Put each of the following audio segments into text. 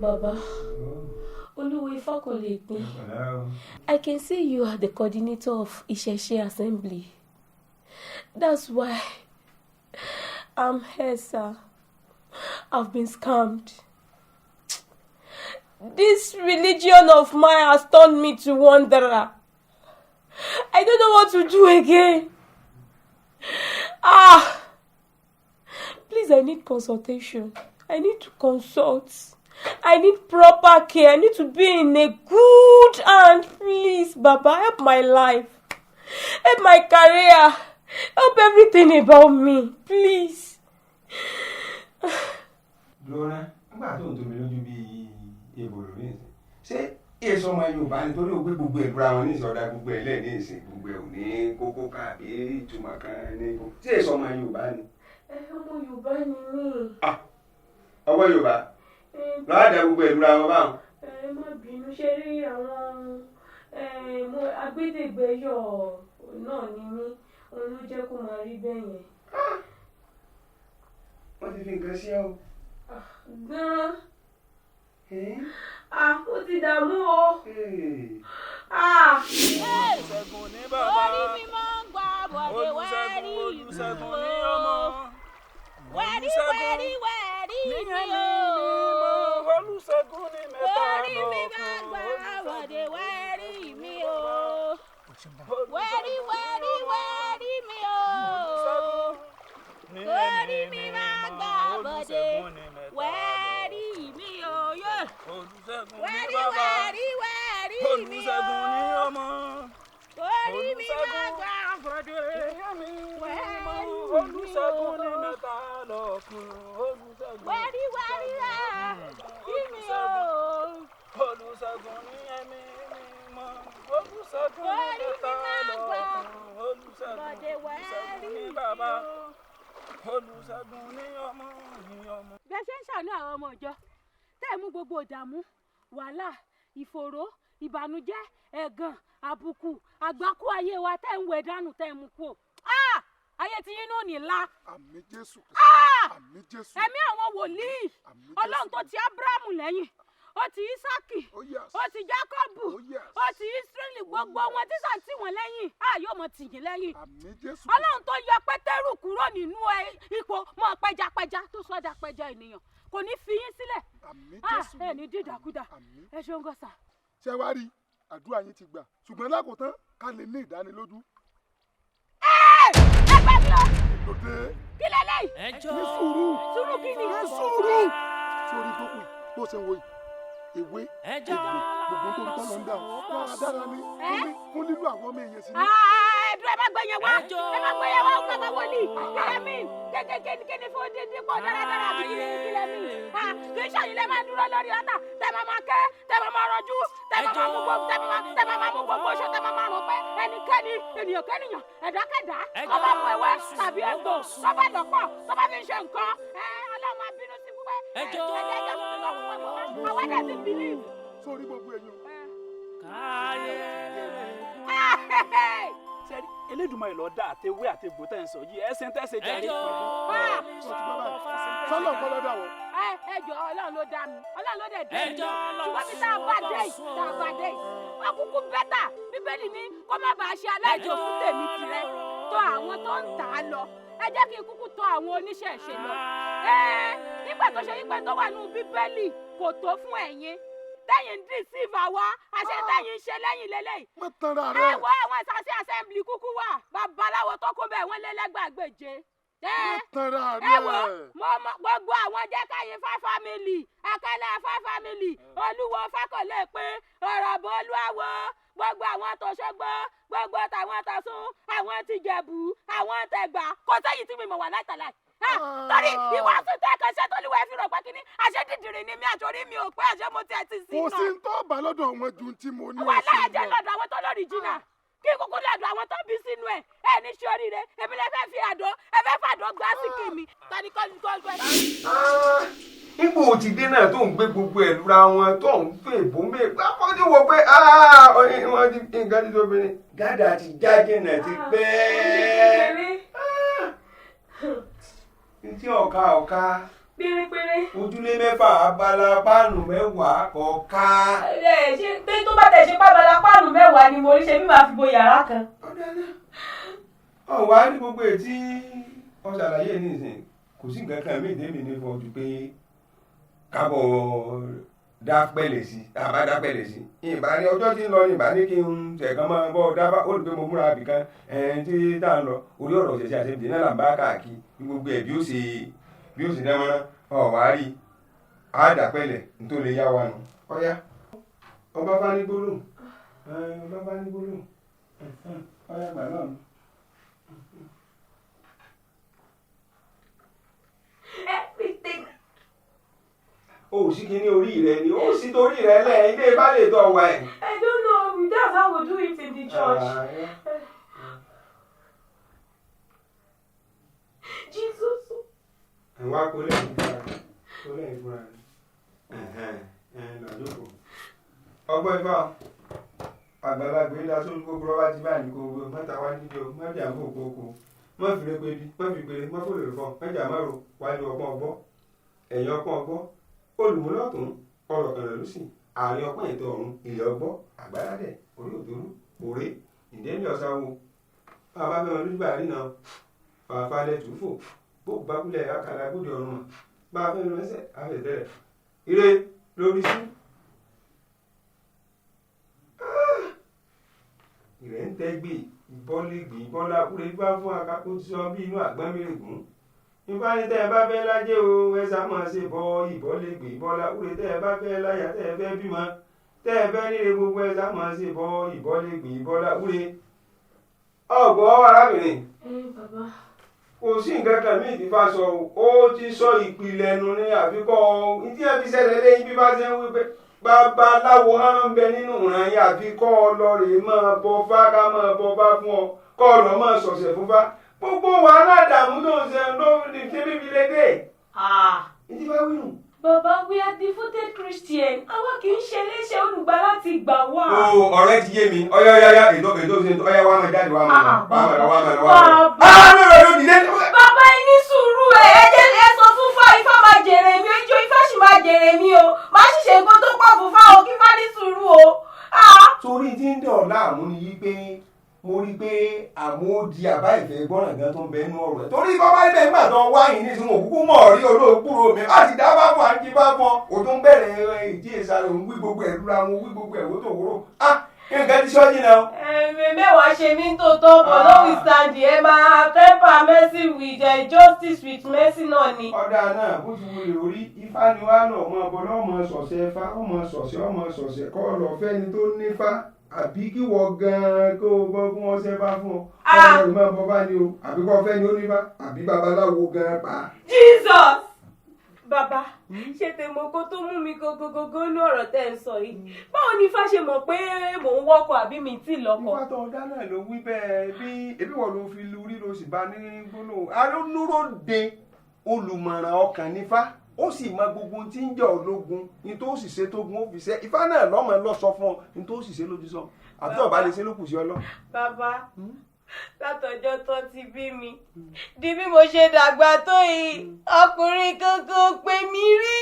Baba. I can see you are the coordinator of Isheshe Assembly. That's why I'm here, sir. I've been scammed. This religion of mine has turned me to wanderer. I don't know what to do again. Please, I need consultation. I need to consult. I need proper care. I need to be in a good hand. Please, Baba, help my life. Help my career. Help everything about me. Please. Lorna, I'm going to be able to say, yes, on my new band, to look with brown is or that good ladies, good name, Coco Cabe, to my kind. Yes, on my new band. You buy me. How are you back? Rather, we will round about. My being sherry, Agbede your no, Nimi, on Jaco Marie Benny. What do you think, Gracio? What did I move? Gbogbo ìdààmú wàhálà ìfòòró ìbànújẹ́ ẹ̀gàn àbùkù àgbákò ayé wa tẹ́ ń wẹ̀ dànù tẹ́ ń mú kú ayé tí yín náà ní ńlá. Àmín Jésù. Àmín Jésù. Ẹ̀mí àwọn wòlíì Ọlọ́run tó ti Ábúráhámù lẹ́yìn ó ti Ísákì ó ti Jákọ́bù ó ti Ísírẹ́lì gbogbo wọn tí sàn tí wọ́n lẹ́yìn yóò mọ tì yín lẹ́yìn. Àmín Jésù. Ọlọ́run tó yọ Pétérù kúrò nínú ipò mọ́ pẹjapẹja tó sọ́dà pẹja ènìyàn kò ní fi yín sílẹ̀. Àmín Jésù. Ẹ ní dídàkudà. Ẹ ṣeun gọ́sà. Ṣé wá rí àdúrà yín ti gbà ṣùgbọ́n lákòótán ká lè ní ìdánilójú. Ẹ gbà mí o. Lóde. Kí lélẹ́yìí? Ní sùúrù. Sùúrù kí ni? Ní sùúrù. Sórí tó kù bó ṣe ń wo ìwé èdè gbogbo tó ń tọ́ lọ ń dà wọ́n dára ní fún lílo àwọn ọmọ èèyàn sí ní. Ẹ̀dùn ẹ má gbẹ̀yẹ̀ wá kàmá wọlé kílẹ̀ mi kékeré fún dídí pọ̀ dáradára àbí kílẹ̀ mi kì í ṣàyìn lẹ́ máa dúró lórí ọ̀tà tẹ́ máa kẹ́ tẹ́ máa rọjú tẹ́ máa mú gbogbo oṣù tẹ́ máa rún pé ẹnikẹ́ni ènìyàn kẹ́nìyàn ẹ̀dákẹ́dá ọba mú ewé tàbí egbò tọ́ba lọ́pọ̀ tọ́ba fi ń ṣe nǹkan ọlọ́run abínú sí púpẹ́ àwọn ẹ̀dá ti believe. Sórí gbogbo èèyàn. Sẹ́rí Elédùmarè ló dá àtẹwé àtẹgbò tẹ̀ ń sọ yìí ẹ̀sìn tẹ̀sẹ̀ jáde. Sọ́lọ̀ kọ́ ló dá wọ́n. Ẹjọ́ Ọlọ́run ló dá mi Ọlọ́run ló dẹ̀ dé mi ṣùgbọ́n bí tá a bá dé wọ́n kúkú bẹ́tà Bíbélì ní kó má bàa ṣe aláìjọ fún tèmi tirẹ̀ tó àwọn tó ń tà á lọ ẹ jẹ́ kí n kúkú tọ̀ àwọn oníṣẹ̀ṣe lọ. Nígbà tó ṣe wípé tó wà nínú Bíbélì kò tó fún ẹ̀yin tẹ́yìn deceive àwa àṣẹ tẹ́yìn ṣe lẹ́yìn lélẹ́yìí. Má tanra rẹ̀. Ẹ wọ àwọn ìsàsí assembly kúkú wà babaláwo tó kún bẹ́ẹ̀ wọ́n lé lẹ́gbàgbèje. Má tanra rẹ̀. Ẹ wọ gbogbo àwọn Jekayinfa family Akẹ́lẹ́fà family Olúwo Fákọ̀lé pé ọ̀rọ̀ bọ́ Olúwawo gbogbo àwọn tòṣogbo gbogbo tàwọn tọ̀ṣun àwọn tìjẹ̀bú àwọn tẹ̀gbà kò sẹ́yìn tí mi mọ̀ wà látàláì. Torí ìwàásù tẹ́ kan ṣe tólúwa fi rò pé kíní àṣẹ dídìrín ni mi àtòrí mi ò pé àṣẹ mo ti ẹ̀ ti sí náà. Kò sí ń tọ́ bá lọ́dọ̀ wọn ju tí mo ní wà láyé jẹ́ lọ́dọ̀ àwọn tó lórí jìnnà kí kúkú lọ́dọ̀ àwọn tó bí sínú ẹ̀ ní ṣe oríire èmi lè fẹ́ fi àdó ẹ fẹ́ fàdó gbá sí kí mi tani kọ́ńtù ẹ̀. Ipò ti dé náà tó ń gbé gbogbo ẹ̀ lura wọn tó ń fè bóńbé pápá tí wọ́n pé wọ́n ti nǹkan tí tó bẹ̀rẹ̀ gádà ti jáde náà ti pẹ́. Tí ọ̀ka Pérépéré. Ojúlé mẹ́fà abala páànù mẹ́wàá kọ̀ọ̀ká. Ṣé tó bá tẹ̀ ṣe pábala páànù mẹ́wàá ni mo rí ṣe bí màá fi bo yàrá kan. Ọ̀wá ní gbogbo ètí ọ̀ṣàlàyé nísìn kò sí nǹkan kan méje mi ní fọ́jú pé kábọ̀ dápẹ́lẹ̀ sí àbá dápẹ́lẹ̀ sí. Ìbá ní ọjọ́ tí ń lọ ní ìbá ní kí n tẹ̀kan máa bọ́ dábà ó rí pé mo múra bìkan tí tá à ń lọ orí ọ̀rọ̀ ṣẹ̀ṣẹ̀ àṣẹbìdì náà là ń bá káàkiri ní gbogbo ẹ̀ bí ó ṣe dẹ́mọ́rán ọ̀wá rí àdàpẹ́lẹ̀ nítorí lè yá wa nù. Ọ̀yá ọba bá ní gbólóhùn ọ̀yá gbà náà nù. Everything. O sì kí ní orí rẹ ni ó sì torí rẹ lẹ ilé bá lè tọ wá ẹ. I don't know, that's how we do it in the church. Jesus. Ẹ̀wá kó lẹ́yìn fúnra rẹ̀ lọ́jọ́kọ̀. Ọgbọ́n ifá àgbàlagbé lásán kókó bá ti báyìí kó mọ́ta wá níbi o mọ́jà ń fò kókó mọ́ fi rẹ pébi mọ́ fi péré mọ́ fò lè fọ́ mọ́jà mọ́rò wájú ọpọ́n ọgbọ́ ẹ̀yìn ọpọ́n ọgbọ́ olùmúlọ́tún ọ̀rọ̀ kan ló sì àárín ọpọ́n ètò ọ̀run ilẹ̀ ọgbọ́ àgbàládẹ̀ orí òtòrú òré ìdẹ́ni ọ̀sáwó bàbá bẹ́ẹ̀ wọn lójúbà rí náà fàfàlẹ̀ tùfò bó bá kúlẹ̀ àkàlà gbòdì ọ̀run mọ̀ bá a fẹ́ lọ ẹsẹ̀ àfẹ̀tẹ̀rẹ̀ ire lórí sí. Ìrẹ̀ ń tẹ́gbè ìbọ́lẹ̀gbè ìbọ́lá kúrẹ́ bá fún akápò tí sọ bí inú àgbọ́n mẹ́rẹ̀gùn. Ifá ní tẹ́ ẹ bá fẹ́ lájẹ́ o ẹ sá máa ṣe bọ ìbọ́lẹ̀gbè ìbọ́lá kúrẹ́ tẹ́ ẹ bá fẹ́ láyà tẹ́ ẹ fẹ́ bímọ tẹ́ ẹ fẹ́ nílé gbogbo ẹ sá máa ṣe bọ ìbọ́lẹ̀gbè ìbọ́lá kúrẹ́. Ọ̀gbọ́n arábìnrin. Bàbá. Kò sí nǹkan kan míì tí Ifá sọ ó ti sọ ìpìlẹ̀ nu ní àfikọ́ ìdí ẹ̀ fi ṣẹlẹ̀ lẹ́yìn bí bá ṣe ń wí pé babaláwo hàn ń bẹ nínú ìran yín àfi kọ́ ọ lọ rèé máa bọ fá ká máa bọ fá fún ọ kọ́ ọ lọ máa sọ̀sẹ̀ fún fá gbogbo wàhálà dààmú tó ń ṣe ló ní kébí fi lédè. ìdí bá wí nù. Bàbá, we are devoted Christian. Àwa kì í ṣe léṣe olùgbà láti gbà wá. Ọ̀rẹ́ ti yé mi ọyá ètò ṣe ọyá wa máa jáde wa máa lọ. Bàbá ẹ ní sùúrù ẹ jẹ́ ẹ sọ fún Ifá máa jèrè mi ojú Ifá sì máa jèrè mi o máa sì ṣe nǹkan tó pọ̀ fún Ifá o kí Ifá ní sùúrù o. Torí tí ń dọ̀ láàmú ni yí pé mo rí i pé àmúdi àbá ìfẹ́ gbọ́ràn gan tó ń bẹ nínú ọ̀rọ̀ ẹ̀ torí bàbá ilé ìgbà tó wáyé ní ìsúnmọ̀ òkúkú mọ̀ rí olóòkúrò mi láti dá bá fún àǹkí bá fún ọ tún bẹ̀rẹ̀ ìdí ìsàlẹ̀ òun wí gbogbo ẹ̀ lura wọn wí gbogbo ẹ̀ wó tó wúrò nǹkan ti sọ́jú náà. Mẹ́wàá ṣe mí tó tọ́ bọ̀ lórí stand ẹ máa temper mercy with justice with mercy náà ni. Ọ̀dà náà bó ti wọlé orí Ifá ni wàá lọ ọmọ ọbọ lọ́mọ sọ̀sẹ̀ Ifá ọmọ sọ̀sẹ̀ kọ́ lọ fẹ́ni tó nífá àbí kí wọ́n gan-an kó o bọ́ fún ọṣẹ bá fún ọ ọmọ rẹ̀ máa bọ́ bá ní o àbí kọ́ fẹ́ni ó nífá àbí babaláwo gan-an pa. Jesus! Bàbá, ṣe tèmọ̀ kó tó mú mi gógógógó ní ọ̀rọ̀ tẹ́ ń sọ yìí. Báwo ni Ifá ṣe mọ̀ pé mò ń wọ́kọ̀ àbí mi tí lọ́kọ̀? Ifá tó ọ̀dá náà ló wí bẹ́ẹ̀ bí ebi wọ́n ló fi lu rí ló sì bá ní gbólóhùn. Alólúròde olùmọ̀ràn ọkàn nífá ó sì mọ gbogbo tí ń jẹ́ ológun ní tó sì ṣe tógun ó fi ṣe Ifá náà lọ́mọ lọ sọ fún ọ ní tó sì ṣe lójú sọ àbí ọba lè ṣe lókùn sí ọ lọ. Bàbá látọjọ́ tó ti bí mi di bí mo ṣe dàgbà tó yìí ọkùnrin kankan pè mí rí.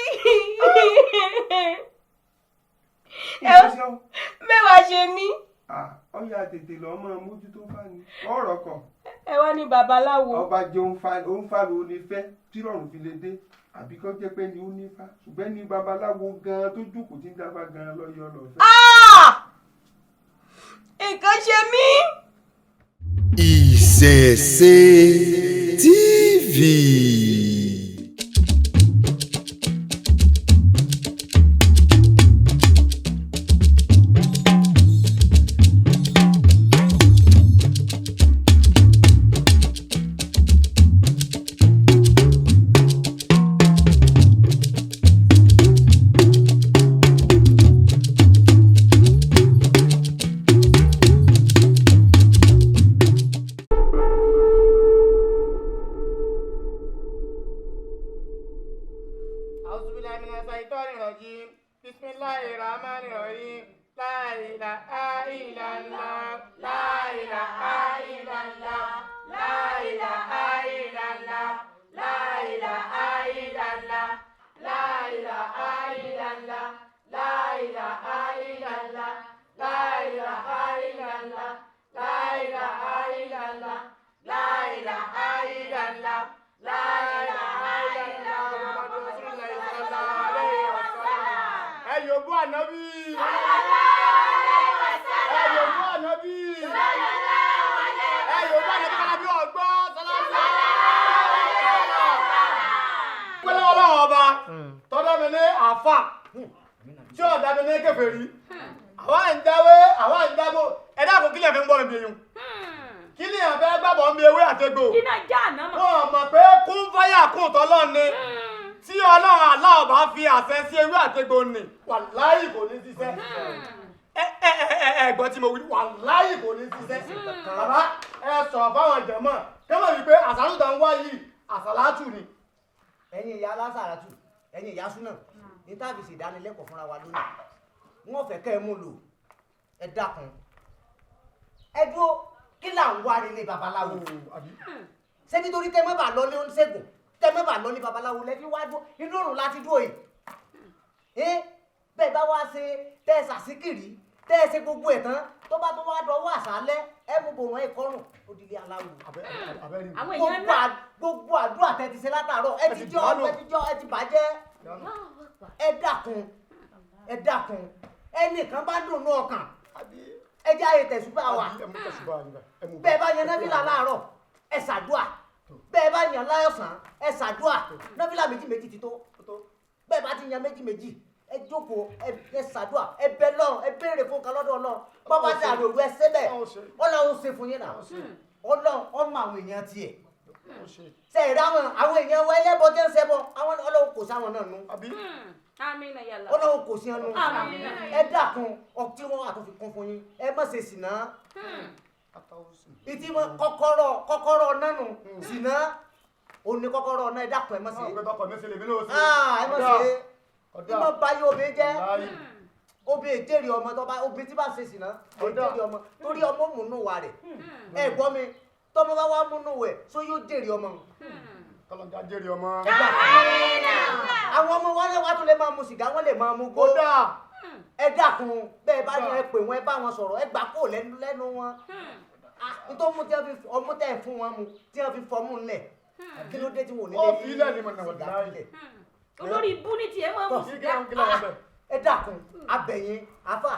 Mẹ́wàá ṣe mí. Ọyà tètè lọ máa mójútó fá ni ọ̀rọ̀ kan. Ẹ wá ní babaláwo. Ọba jẹ́ òun fá ló ní fẹ́ tí rọrùn fi lè dé àbí kọ́ jẹ́ pé ni ó ní fá ṣùgbọ́n ní babaláwo gan-an tó jókòó tí ń dáfá gan-an lọ́yọ́ lọ fẹ́. Nǹkan ṣe mí. Ìṣẹ̀ṣe TV. La ilaha illallah. Ẹ̀yọ̀bú ànábì. Ẹ̀yọ̀bú ànábì. Ẹ̀yọ̀bú ànábì kálábí ọ̀gbọ́ sọlá. Pẹ̀lú ọlọ́run ọba tọ́dọ̀ mi ní àfà tí ọ̀dà mi ní kèfèrí. Àwa ń jáwé, àwa ń jágbó. Ẹ dákun kílẹ̀ fi ń gbọ́ mi bí eyín. Kí ni àfẹ́ gbàgbọ́ ń bí ewé àtegbò? Iná já àná mọ̀. Wọ́n mọ̀ pé kún fáyà kún tọ́lọ́ ni. Tí ọlọ́run aláwọ̀ bá fi àṣẹ sí ewé àtegbò ni, wàláhì kò ní ṣiṣẹ́. Ẹ̀gbọ́n tí mo wí, wàláhì kò ní ṣiṣẹ́. Bàbá ẹ sọ̀rọ̀ fáwọn jẹ̀mọ́ kẹ́mọ̀ wípé àṣàlùtà ń wá yìí àṣàlátù ni. Ẹ̀yin ìyá alásàràtù, ẹ̀yin ìyá súnà, ní táàbì sì dánilẹ́kọ̀ọ́ fúnra wa lónìí. Wọ́n fẹ́ kẹ́ ẹ mú lò, ẹ dákun. Ẹ dúró, kí là ń wá nílé babaláwo? Ṣé nítorí tẹ́ mẹ́bà lọ ní oníṣègùn, tẹ́ mẹ́bà lọ ní babaláwo lẹ́bí wá dúró, inú òrùn láti dúró yìí. Bẹ́ẹ̀ bá wá ṣe tẹ́ ẹ ṣàṣíkìrì, tẹ́ ẹ ṣe gbogbo ẹ̀ tán, tó bá tó wá dọwọ́ àṣálẹ́, ẹ mú bòrùn ẹ̀ kọ́rùn, òdìlé aláwo. Àwọn èèyàn náà. Gbogbo àdúrà tẹ́ ti ṣe látàárọ̀, ẹ ti jọ́, ẹ ti bàjẹ́. Ẹ dákun, ẹnìkan bá dùn ní ọkàn. Ẹ jẹ́ àyè tẹ̀sùbà wa. Bẹ́ẹ̀ bá yan náfìlà láàárọ̀, ẹ ṣàdúà. Bẹ́ẹ̀ bá yan láyọ̀sán, ẹ ṣàdúà. Náfìlà méjì ti tó. Bẹ́ẹ̀ bá ti yan méjì, ẹ jókòó, ẹ ṣàdúà, ẹ bẹ lọ́run, ẹ béèrè fún kan lọ́dọ̀ Ọlọ́run. Bọ́bá ti àrò ìwé ẹsẹ̀ bẹ́ẹ̀, Ọlọ́run ṣe fún yín náà. Ọlọ́run ọmọ àwọn èèyàn tiẹ̀. Ṣé ìdáhùn àwọn èèyàn wa ẹlẹ́bọ jẹ́ ń ṣẹbọ, àwọn Ọlọ́run kò sáwọn náà nù. Ọlọ́run kò sí ẹnu. Ẹ dákun ọtí wọn àtúnfi kún fún yín, ẹ má ṣe ṣìnà. Ìtì wọn kọ́kọ́rọ́ nánu ṣìnà. Ó ní kọ́kọ́rọ́ náà, ẹ dákun ẹ má ṣe. Ẹ má ṣe. Ìmọ̀ báyìí obìnrin jẹ́. Obìnrin jèrè ọmọ tó bá obìnrin tí bá ṣe ṣìnà. Jèrè ọmọ torí ọmọ múnú wa rẹ̀. Ẹ gbọ́ mi, tọ́mọ bá wá múnú wẹ̀ só yóò jèrè ọmọ. Kọ́lọ́jà jèrè ọmọ. Àwọn ọmọ wọn wá tún lè máa mu sìgá, wọ́n lè máa mu gbó. Ẹ dákun, bẹ́ẹ̀ bá ní ẹ pè wọ́n, ẹ bá wọn sọ̀rọ̀, ẹ gbà kó lẹ́nu wọn. Nítorí mú tí wọ́n fi ọmú tẹ̀ fún wọn mu, tí wọ́n fi fọmú ńlẹ̀. Kí ló dé tí wọ́n ò ní lè fi ilẹ̀ ní mọ̀nà wọ̀dà ilẹ̀. Olórí ibú ní tiẹ̀ máa mú sìgá. Ẹ dákun, abẹ̀yìn, àfà,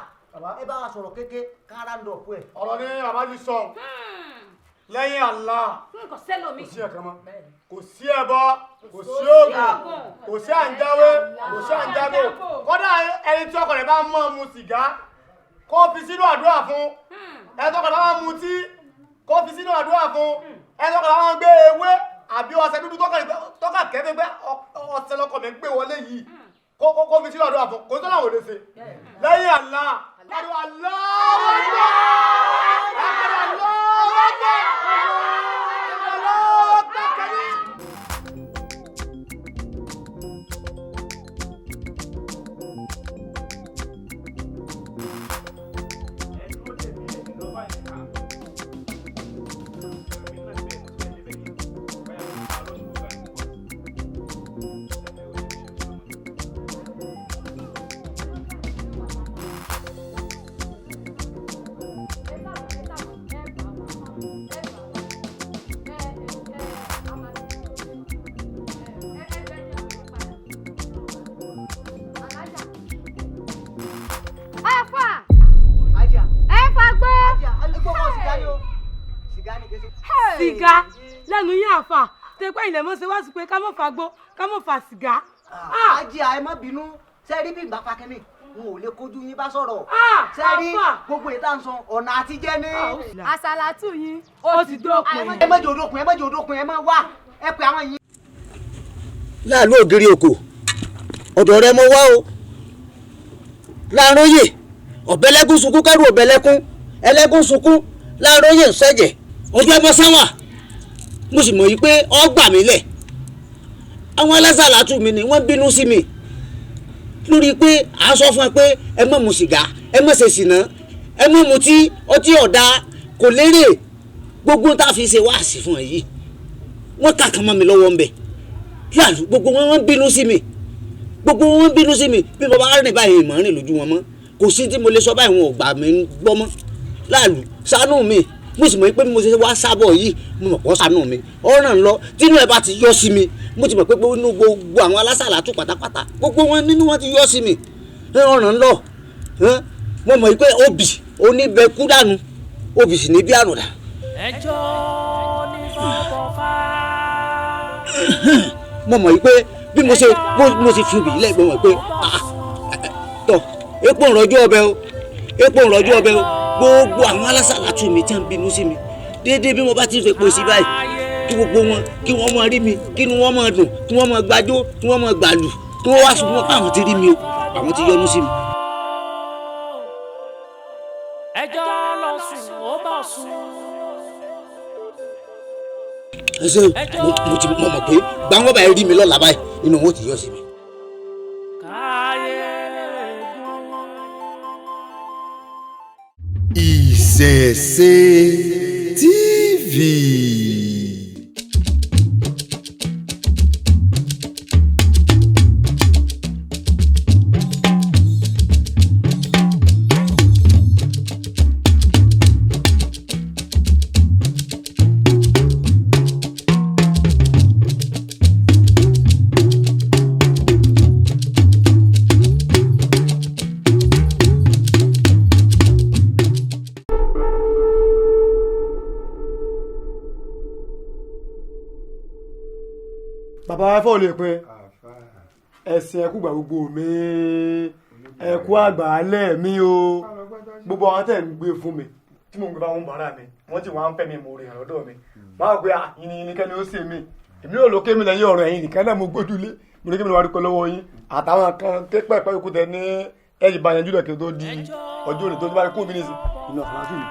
ẹ bá wa sọ̀rọ̀ kéke kára ń dọ̀pọ̀ ẹ̀. Ọ̀rọ̀ ní àbájú sọ. Lẹ́yìn Allah. Kò sẹ́lómi. Kò sí ẹ̀kan mọ́. Kò sí ẹbọ, kò sí oògùn, kò sí àǹjáwé, kò sí àǹjágbò. Kódà ẹni tí ọkọ rẹ̀ bá mọ́ mu sìgá, kó fi sínú àdúrà fún. Ẹni tí ọkọ rẹ̀ bá mu tí, kó fi sínú àdúrà fún. Ẹni tí ọkọ rẹ̀ bá gbé ewé àbí ọṣẹ dúdú tọ́ka kẹ́fẹ́ pé ọṣẹ lọkọ mi gbé wọlé yìí. Kó fi sínú àdúrà fún. Kò sí ọ̀nà òde ṣe. Lẹ́yìn Allah. Sìgá lẹ́nu yín àfà tẹ́pẹ́ ilẹ̀ mọ́ ṣe wá sí pé ká mọ̀ fà gbó ká mọ̀ fà sìgá. Ajá ẹ má bínú sẹ́rí bí ìgbà pakẹ́ni n ò lè kojú yín bá sọ̀rọ̀ sẹ́rí gbogbo ìta ń san ọ̀nà àtijẹ́ ní. Àsàlátù yín ó ti dópin. Ẹ má jẹ́ òdòpin, ẹ má jẹ́ òdòpin, ẹ má wá ẹ pé àwọn yìí. láàlú ògiri òkò ọ̀dọ̀ rẹ mo wá o láàróyè ọ̀bẹ̀lẹ́kún sunkún kẹ́rù ọ̀bẹ̀lẹ́kún ẹlẹ́kún sunkún láàróyè ń ṣẹ̀jẹ̀ ọjọ́ ẹbọ sáwà mo sì mọ̀ yí pé ọ gbà mí lẹ̀ àwọn alásàlátù mi ni wọ́n bínú sí mi lórí pé à ń sọ fún ẹ pé ẹ má mu sìgá ẹ má ṣe sìnà ẹ má mutí ọtí ọ̀dà kò lérè gbogbo tá a fi ṣe wáàsí fún ẹ yìí wọ́n kà kàn mọ́ mi lọ́wọ́ ń bẹ̀ láàlú gbogbo wọn bínú sí mi gbogbo wọn bínú sí mi bí bàbá rìn báyìí ìmọ̀ rìn lójú wọn mọ́ kò sí tí mo lè sọ báyìí wọn ò gbà mí gbọ́ mọ́ láàlú ṣàánú mi mo sì mọ̀ pé mo ṣe wá sábọ̀ yìí mo mọ̀ pọ́ sànú mi ọ̀ràn lọ tínú ẹ̀ bá ti yọ sí mi mo ti mọ̀ pé inú gbogbo àwọn alásàlátù pátápátá gbogbo wọn nínú wọn ti yọ sí mi ọ̀ràn lọ mo mọ̀ pé obì oníbẹ̀kú dànù obì sì ní bí àrùdà. ẹjọ́ ní bọ́bọ̀ fà. mo mọ̀ pé bí mo ṣe fi obì lẹ̀ mo mọ̀ pé tọ́ epo ìrọ̀jú ọbẹ̀ o epo ìrọ̀jú ọbẹ̀ o gbogbo àwọn alásàlátù mi tí wọ́n bínú sí mi déédéé bí mo bá ti fẹ́ pò sí báyìí kí gbogbo wọn kí wọ́n máa rí mi kí inú wọn máa dùn kí wọ́n máa gbàjó kí wọ́n máa gbàlù kí wọ́n wá sùn pé àwọn ti rí mi o àwọn ti yọ́nú sí mi. ẹjọ́ lọ sùn ó bọ̀ sùn. ẹ ṣe mo ti mọ̀ pé gbàǹgbọ́n báyìí rí mi lọ́la báyìí inú wọn ti yọ sí mi. Ìṣẹ̀ṣe TV. bàbá wa fọ́ lè pin ẹ̀sìn ẹ̀kú gbà gbogbo mi ẹ̀kú àgbà alẹ́ mi o gbogbo àwọn tẹ̀ ń gbé fún mi tí mò ń gbé bá wọn bàárà mi wọ́n ti wá ń fẹ́ mi mò rè hàn lọ́dọ̀ mi máa gbé yìnyín kẹ́ni ó ṣe mí èmi ò lókè mi lẹ́yìn ọ̀rọ̀ ẹ̀yìn nìkan náà mo gbójúlé mo ní kí mi wá dúpẹ́ lọ́wọ́ yín àtàwọn kan pẹ́pẹ́ ikú tẹ ní ẹ̀yìn bá yanjú rẹ̀ kí n tó di ọjọ́ òní tó ti bá kú mi nìsín iná fàlásù mi.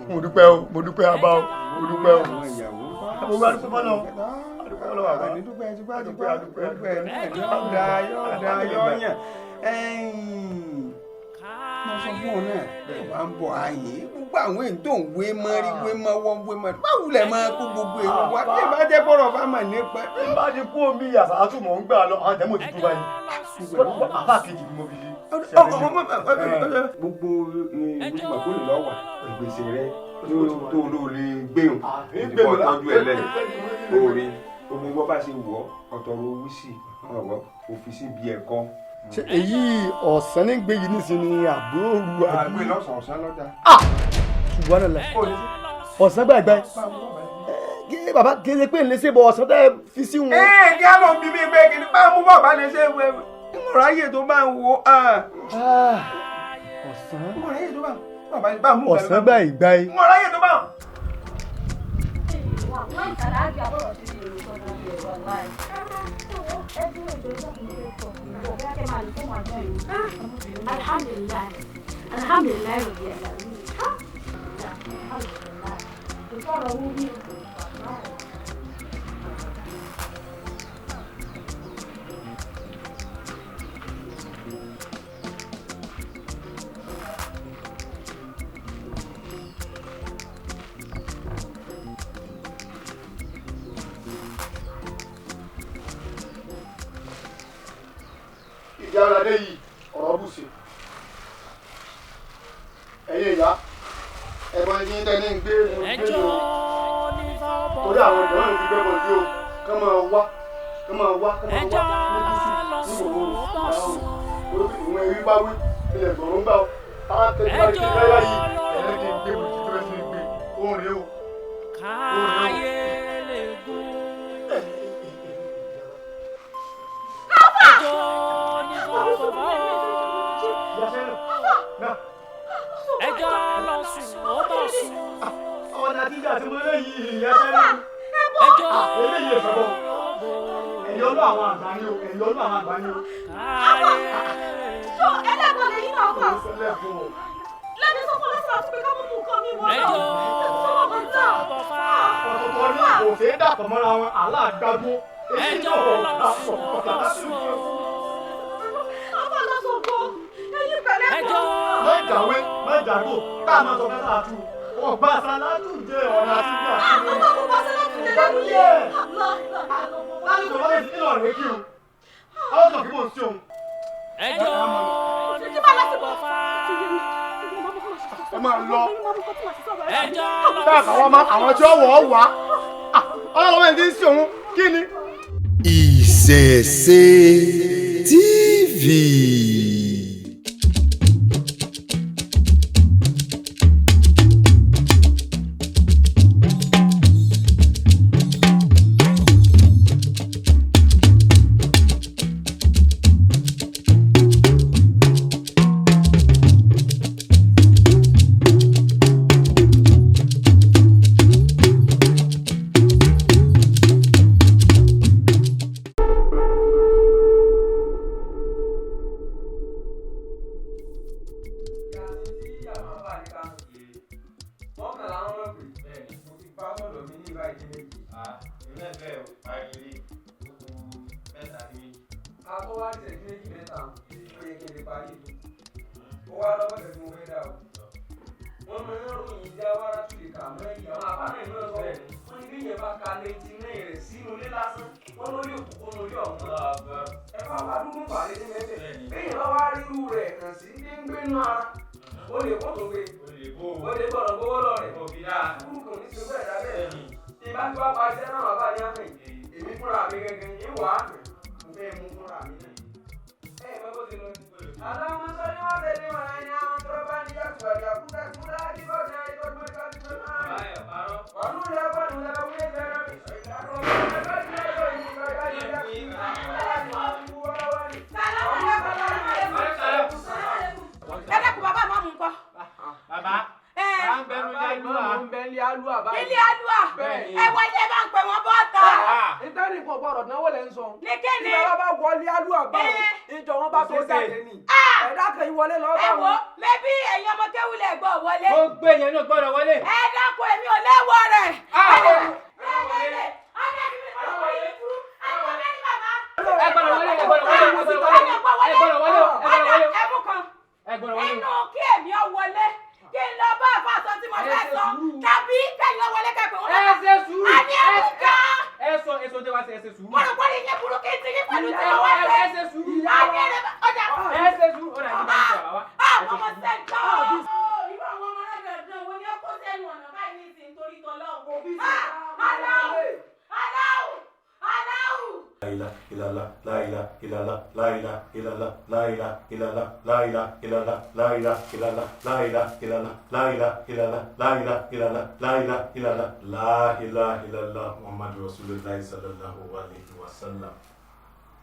mo dúpẹ́ abá o mo dúpẹ́ o mo bá dúpẹ́ fọ́nà àdúpẹ́ yọ̀ọ̀yàn mo sọ fún ọ náà wà ń bọ̀ ààyè gbogbo àwọn èyí tó ń wé mọ́rí wé mọ́wọ́ wé mọ́rí báwo lẹ̀ máa kó gbogbo èèyàn wá bí ẹ bá jẹ́ bọ́rọ̀ bá mà nípa. bí n bá ti kú omi àsàlátù mọ̀ ń gbà lọ àwọn tẹ́mọ̀ ti dúró báyìí àbá kejì ni mo fi gbogbo ìgbìmọ̀ kó lè lọ́wọ́ ìgbésẹ̀ rẹ tó lóore gbéhùn ìdìbò tọ́jú ẹ lẹ́yìn oore gbogbo bọ́ bá ṣe wọ̀ ọ̀tọ̀rọ̀ owó sí ọ̀wọ́ òfìsí bíi ẹ̀kọ́. ṣe èyí ọ̀sán ní gbé yìí nísìnyí àbúrò àgbẹ̀ lọ́sàn-ọ̀sán lọ́dà. ṣùgbọ́n náà ọ̀sán gbàgbà kí bàbá kí ẹ pé lè ṣe bọ̀ ọ̀sán tẹ́ fi sí wọn. kí á lọ bí mi pé kí ni bá mú bọ̀ bá lè ṣe wẹ̀ ìmọ̀ràn ayé tó bá ń wo. ọ̀sán ìmọ̀ràn ayé tó bá ń mú ọ̀sán gbà ìgbà yìí. ìmọ̀ràn ayé tó bá ń. Alhamdulillah. Alhamdulillah. ìjà ọ̀làdé yìí ọ̀rọ̀ bù sí ẹ̀yin ìyá ẹ̀bọn ẹ̀yin tẹ́ni ń gbé ní ìgbé o torí àwọn ìdánwò ti gbé bọ̀ yìí o kán máa wá ní gúúsù ní gbogbo àwọn ìwọ̀n ẹ̀rí bá wí ilẹ̀ gbọ̀rún gbà ó táwọn tẹ́lẹ̀ bá ti rẹ́rẹ́ yìí ẹ̀rẹ́ ti gbé bọ̀ títí rẹ̀ sí gbé òun rèé o. ẹjọ́ lọ sùn ó bọ̀ sùn. ọ̀nà àtijọ́ àti mo lè yí ìyẹsẹ́ nínú. ẹjọ́ eléyìí ìfọwọ́ ẹ̀yọ́ lọ àwọn àgbà ni o ẹ̀yọ́ lọ àwọn àgbà ni o. ṣó ẹlẹ́gbọ̀n lè yín náà kọ̀. lẹ́ni sọ fún lọ́sọ̀rọ̀ tó pé ká mú nǹkan mi wọ́n náà. ọ̀tọ̀tọ̀ ní kò ṣe é dàpọ̀ mọ́ra wọn aláàgbájú. ẹjọ́ lọ sùn ó bọ̀ sùn. ọmọ lọ́sọ̀gbọ̀ ẹ̀yin pẹ̀lẹ́ ẹjọ́ má jàwé má jàgbó tá a máa sọ fẹ́ láàtú ọgbà sàlátù jẹ ọ̀nà àti bí àti bí. ọmọ kò bá sálátù jẹ lẹ́nu yẹ. láti sọ wọlé sí ìlọrin kí o àwọn sọ kí mò ń sí òun. ẹjọ́ tí bá lọ́sọ̀ bọ̀ fà. ẹ máa lọ àwọn tí ó wọ̀ ọ́ wá ọlọ́run ẹ̀ ti ń sí òun kí ni. Ìṣẹ̀ṣe TV.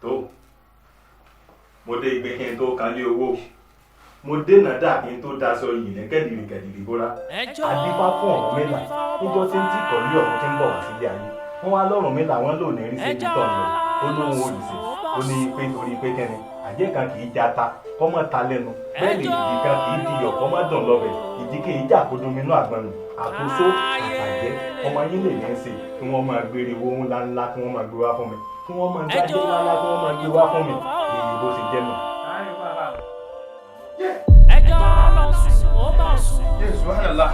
tó mo dé igbe kí n tó kálé owó mo dènà dà kí n tó daṣọ yìí lẹ́kẹ̀dìrì kẹ̀dìrì bóra adífá fún ọ̀run mẹ́ta níjọ́ tí ń tí kọ̀lé ọ̀run tí ń bọ̀ wá sílé ayé wọ́n wá lọ́rùn mẹ́ta wọ́n lò ní ríṣẹ́ títọ̀ lọ ó lóhun olùsè ó ní pé torí pé kẹ́ni àjẹ́ kan kì í jata kọ́mọ ta lẹ́nu bẹ́ẹ̀ lè ìdí kan kì í diyọ̀ kọ́mọ dùn lọ́bẹ̀ ìdí kì í jà kó dominú àgbọnù àkóso àtàjẹ́ ọmọ yín lè ní í ṣe kí wọ́n máa gbére owó ńlá ńlá kí wọ́n máa gbé wá fún mi kí wọ́n máa gbájé ńlá kí wọ́n máa gbé wá fún mi èyí bó ṣe jẹ́ nù. ẹjọ́ lọ sùn ó bá sùn. subhanallah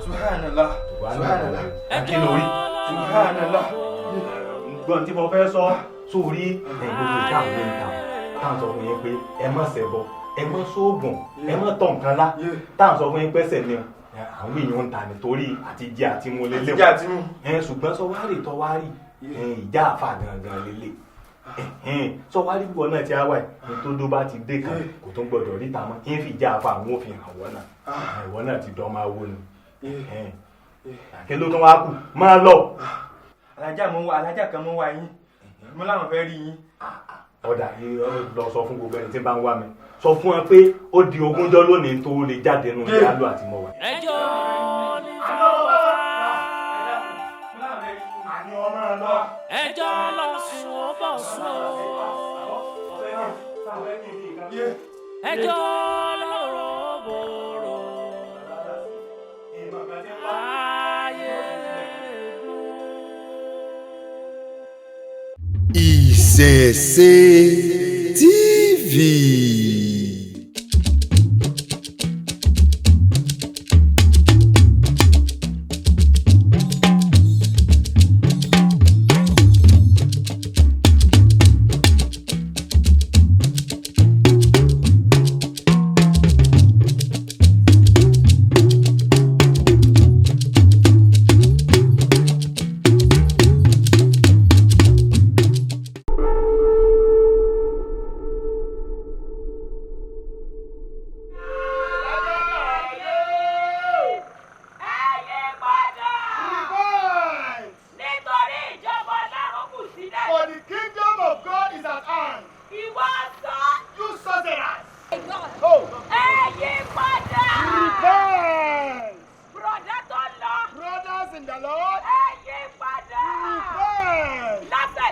subhanallah subhanallah akínlórí subhanallah. gbọ́n tí mo fẹ́ sọ sórí gbogbo ìdáhùn lè ta táwọn sọ fún yín pé ẹ má ṣẹbọ ẹ má sóògùn ẹ má tọ̀ nǹkan lá táwọn sọ fún yín pẹ́sẹ̀ ni àwọn èèyàn ń ta nítorí àtijẹ àti mu lélẹ̀ ṣùgbọ́n sọwárì tọwárì ìjà àfà gangan lélẹ̀ sọwárì bíbọ náà ti àwà ẹ̀ tó dó bá ti dé kan kò tó gbọdọ̀ ríta mọ́ kí n fi ìjà àfà àwọn òfin àwọ̀ náà ìwọ náà ti dán máa wó ni kí ló tún wá kù máa lọ. alájà kan mú wá yín mo láwọn fẹ́ rí yín. ọ̀dà lọ sọ fún gbogbo ẹni tí bá ń wá mi sọ fún ẹ pé ó di ogúnjọ́ lónìí tó lè jáde nù ìyálò àti mọ̀wá. ẹjọ́ ní ẹjọ́ lọ sùn ó bọ̀ sùn ẹjọ́ lọ́rọ̀ bòrò ayé Ìṣẹ̀ṣe TV.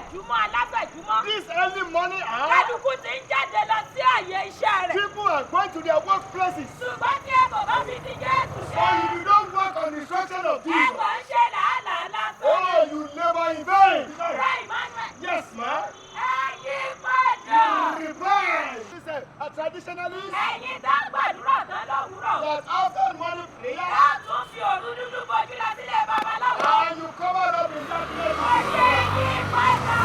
àfẹ̀júmọ́ aláfẹ̀júmọ́. This early morning hour. Kálukú ti ń jáde lọ sí àyè iṣẹ́ rẹ̀. People are going to their workplaces. Ṣùgbọ́n tí ẹ̀bùn bá fi ti Jésù ṣe. So you don't work on the instruction of Jesus. Ẹ̀bùn ń ṣe làálàá lásán. Oh, you labor in vain. Right, Emmanuel. Yes, ma'am. Ẹ̀yin padà. Reply. Listen, a traditionalist. Ẹ̀yin tá gbàdúrà tán lówùúrọ̀. That after morning prayer. Yóò tún fi òru dúdú bojú lọ sílé babaláwo. And you cover up in that place. Ẹ̀yin padà.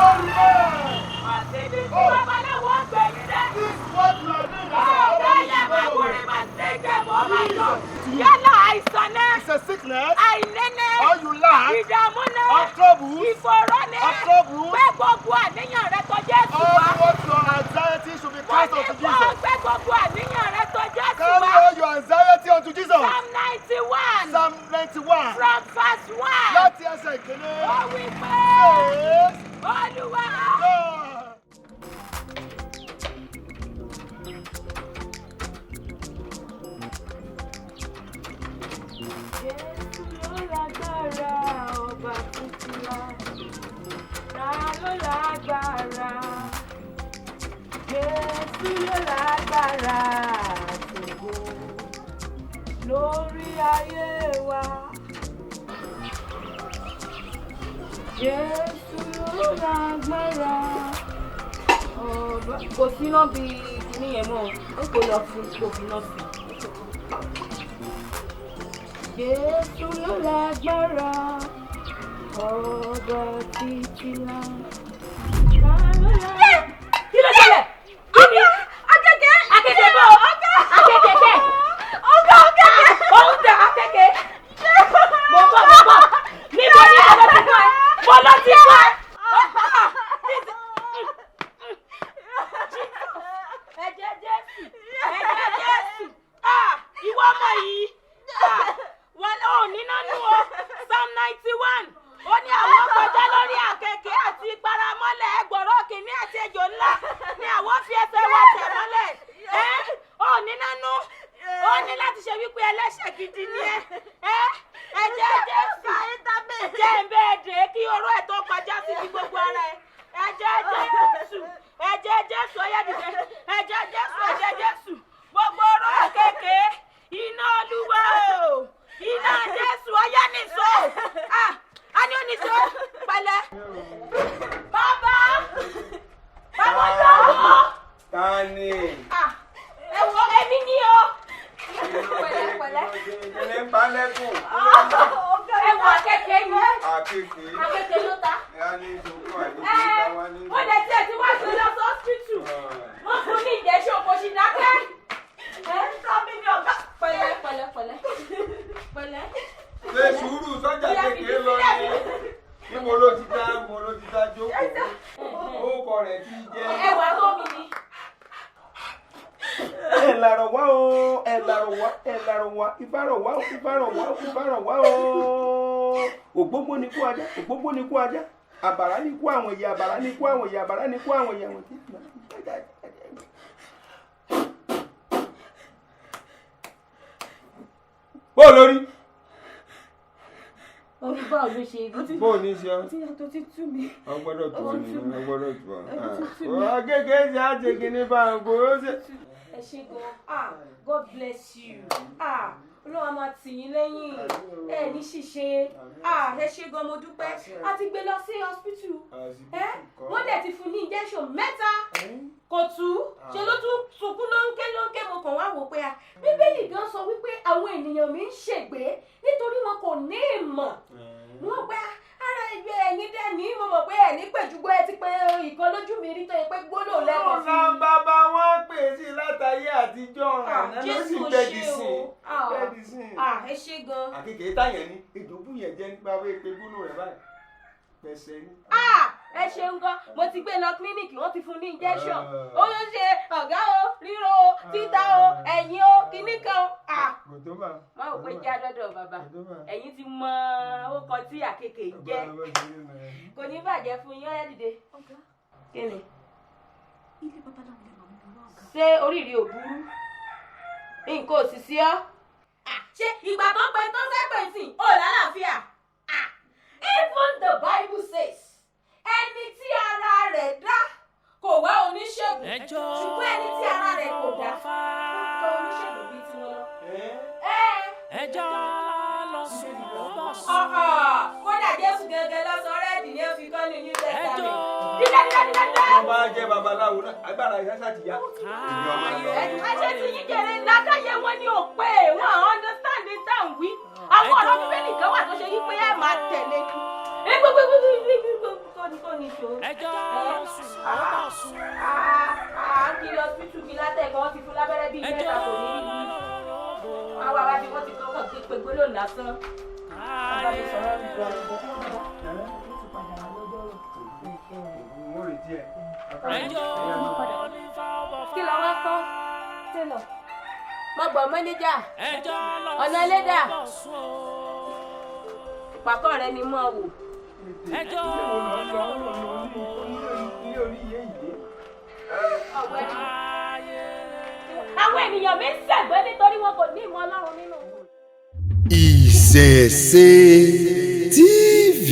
Oh, yeah. Ọ̀sẹ̀ bí tí babaláwo gbẹ̀yìn dẹ́. This is what you are doing. Yálà àìsàn náà. It's a sickness. Àìlẹ́nẹ́. Or you lack. Ìdààmú náà. Or troubles. Ìfòòró náà. Or troubles. Gbé gbogbo àníyàn rẹ tó Jésù All wá. what your anxiety should be cast unto Jesus. Gbé gbogbo àníyàn rẹ tó Jésù Carry wá. all your anxiety unto Jesus. Psalm 91. Psalm 91. From verse 1. Láti ẹsẹ̀ ìkíní. Ó wí pé. Yes. Olúwa. God. Jésù ló lágbára ọba kúkúrá. Ta ló lágbára? Jésù ló lágbára àtògo lórí ayé wa. Jésù ló lágbára ọba. Kò sí náà bí kíní yẹn mọ́, ó kò lọ fún kò fi náà sí. Jésù ló lágbára ọba títí lá. Kí ló ṣẹlẹ̀? Ọ̀gá! Akẹ́kẹ́! Akẹ́kẹ́ bọ̀! Ọ̀gá! Akẹ́kẹ́! Ọ̀gá! Òun tẹ akẹ́kẹ́! Mo bọ̀! Níbo ni mo lọ ti kọ́ ẹ? Mo lọ ti kọ́ ẹ! Ẹ̀jẹ̀ Jésù! Ẹ̀jẹ̀ Jésù! Ìwọ ọmọ yìí! Wọn ò ní nánú o. Psalm 91 ó ní àwọn kọjá lórí àkekèé àti paramọ́lẹ̀ ẹgbọ̀rọ̀ kìíní àti ejò ńlá ni àwọn fi ẹsẹ̀ wọ tẹ̀ mọ́lẹ̀. Ó ní nánú ó ní láti ṣe wípé ẹlẹ́ṣẹ̀ gidi ni ẹ. Ẹ̀jẹ̀ Jésù jẹ́ ń bẹ́ẹ̀ dé kí oró ẹ̀ tó kọjá síbi gbogbo ara ẹ̀. Ẹ̀jẹ̀ Jésù ẹ̀jẹ̀ Jésù ó yá dìde. Ẹ̀jẹ̀ Jésù ẹ̀jẹ̀ Jésù gbogbo oró àkekèé iná Olúwa o. Iná Jésù ọyá nìṣó. A ní oníṣó pẹ̀lẹ́. Bàbá lọ́wọ́. Ta ni? Ẹ wo èmi ni o. Pẹ̀lẹ́. Ilé ń pa lẹ́kùn. Ẹ wo akẹ́kẹ́ yìí. Àkekèé. Ló ta. Ìyá ní ìṣòkò àìníkè wá ní. Ó lè tiẹ̀ tí wá sí lọ sí hospital. Wọ́n fún ní ìjẹ́sọ̀ kò sí dákẹ́. Sọ́bí ni ọ̀gá. Pẹ̀lẹ́. Ṣé sùúrù sọ́jà kékeré lọ ní? Níbo ló ti dá jókòó? Orúkọ rẹ̀ ti jẹ́. Ẹwà tó mi ni. Ẹ làrọ̀ wá o, ìbárọ̀ wá o. Ògbógbó ni kú ajá, àbàrá ni kú àwọn ìyá, àbàrá ni kú àwọn ìyá wọn tí. Bó lórí? Orí báwo ló ṣe rí? Bó ní ṣe ọ́? Tó ti tú mi. Ọgbọ́dọ̀ tù ọ́ ni, ọgbọ́dọ̀ tù ọ́. Akẹ́kẹ́ ṣe àjègì ní báńkò ó ṣe. Ẹ ṣé gan. God bless you. Olúwa máa tì yín lẹ́yìn. Ẹ ní ṣìṣe. Ẹ ṣé gan, mo dúpẹ́. A ti gbé lọ sí hospital. Wọ́n dẹ̀ ti fún ní injection 3. Kò tú. Ṣé ló tún sunkún lóńké mo kàn wá wò pé Bíbélì gan sọ wípé àwọn ènìyàn mi ń ṣègbé nítorí wọn kò ní ìmọ̀. Wọ́n gbá ara ẹgbẹ́ ẹ̀yin dẹ̀ ní mo mọ̀ pé ẹ̀ ní pẹ̀júgbọ́ ẹ ti pé ìkan lójú mi rí tó yẹ pé gbólóò lẹ́kọ̀ọ́ sí. Ọ̀nà bàbá wọn pè sí látàyé àtijọ́ àná ló sì bẹ́ẹ̀dì sí. Ẹ ṣé gan. Àkekèé táyẹ̀ ní ìdòbú yẹn jẹ́ nípa wí pé gbólóò rẹ̀ báyìí. Pẹ̀sẹ̀ ní. Ẹ ṣeun gan, mo ti gbé lọ kílíníìkì, wọ́n ti fún ní injection. Ó ló ṣe ọ̀gá o, ríro o, títa o, ẹ̀yìn o, kíní kan o. Kò tó bá. Wọ́n ò pé jẹ́ àdọ́dọ̀ bàbá. Ẹ̀yin ti mọ orúkọ tí àkekèé jẹ́. Kò ní bàjẹ́ fún yín, ọ̀yá dìde. Kí ni? Ilé babaláwo lè máa mú wá ọ̀gá. Ṣé oríire ò burú? Nǹkan ò sì sí ọ́? Ṣé ìgbà tó pẹ́ tó fẹ́ pè sí ò lálàáfíà? Even the Bible says, ẹni tí ṣùgbọ́n ẹni tí ara rẹ̀ kò dá tó oníṣèlú bíi tiwọn lọ. ẹjọ́ lọ sùn ó bọ̀ sùn. kódà Jésù gẹ́gẹ́ lọ́sọ̀ rẹ́ẹ̀dì ni ó fi kọ́ ní New Testament. wọ́n bá jẹ́ babaláwo náà agbára ìyá ṣàtìyá. àṣẹ tí yín jẹrẹ lákàyè wọn ni ò pé wọn understand it down wí. àwọn ọ̀rọ̀ bíbélì kan wà tó ṣe yí pé ẹ máa tẹ̀lé kí. ẹjọ́ lọ sùn ó bọ̀ sùn. kiri hospital kí látẹ̀kọ́ wọ́n ti fún lábẹ́rẹ́ bíi mẹ́ta kò ní rí i. àwọn àwádìí wọ́n ti kọ́kọ́ pé gbólóhùn lásán. kí lọ wá kọ́ tẹ́lọ̀ mo gbọ́ mẹ́nẹ́jà ọ̀nà ẹlẹ́dà pàkọ́ rẹ ni mo wò. àwọn ènìyàn mi ń ṣègbé nítorí wọn kò ní ìmọ̀ Ọlọ́run nínú. Ìṣẹ̀ṣe TV.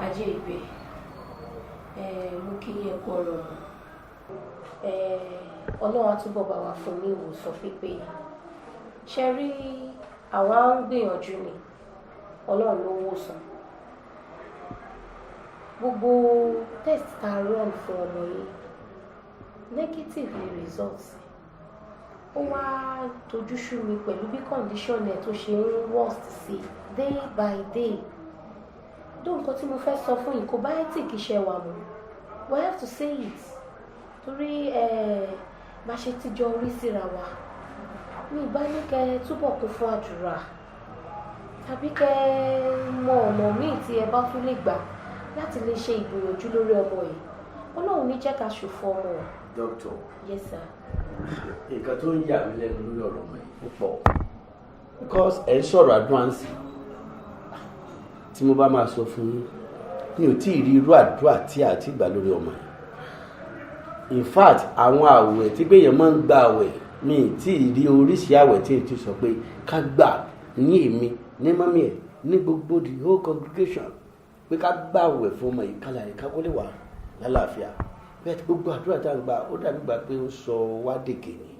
ajé ìgbé mú kí ẹ kú ọ̀rọ̀ Ọlọ́run á túbọ̀ bá wa fún ní ìwòsàn pípé ṣe rí àwa ń gbìyànjú ni Ọlọ́run ló wòsàn gbogbo test tá a run fún ọmọ yìí negative ni results ó wá tojú sú mi pẹ̀lú bí condition ẹ̀ tó ṣe ń worst sí day by day tó nǹkan tí mo fẹ́ sọ fún yìí kò bá ethic iṣẹ́ wa mu we have to say it torí bá ṣe tíjọ orí síra wa mi ìbá ní kẹ́ túbọ̀ kún fún àdúrà tàbí kẹ́ mọ ọ̀nà míì tí ẹ bá tún lè gbà láti lè ṣe ìgbìyànjú lórí ọmọ yìí Ọlọ́run ní jẹ́ ká ṣòfò ọmọ wa. Doctor. Yes sir. Nǹkan tó ń yà mí lẹ́nu lórí ọ̀rọ̀ ọmọ yìí púpọ̀ because ẹ̀ ń sọ̀rọ̀ advance tí mo bá máa sọ fún yín mi ò tí ì rí irú àdúrà tí a ti gbà lórí ọmọ yìí in fact àwọn àwẹ̀ tí gbèyàn máa ń gba àwẹ̀ mi ì tí ì rí oríṣi àwẹ̀ tí èyí ti sọ pé ká gbà ní èmi ní mọ́mí ẹ̀ ní gbogbo the whole congregation pé ká gbà àwẹ̀ fún ọmọ yìí kálá yìí ká wọlé wà lálàáfíà bẹ́ẹ̀ tí gbogbo àdúrà tá à ń gbà ó dàbí gbà pé ó sọ wá dèké ni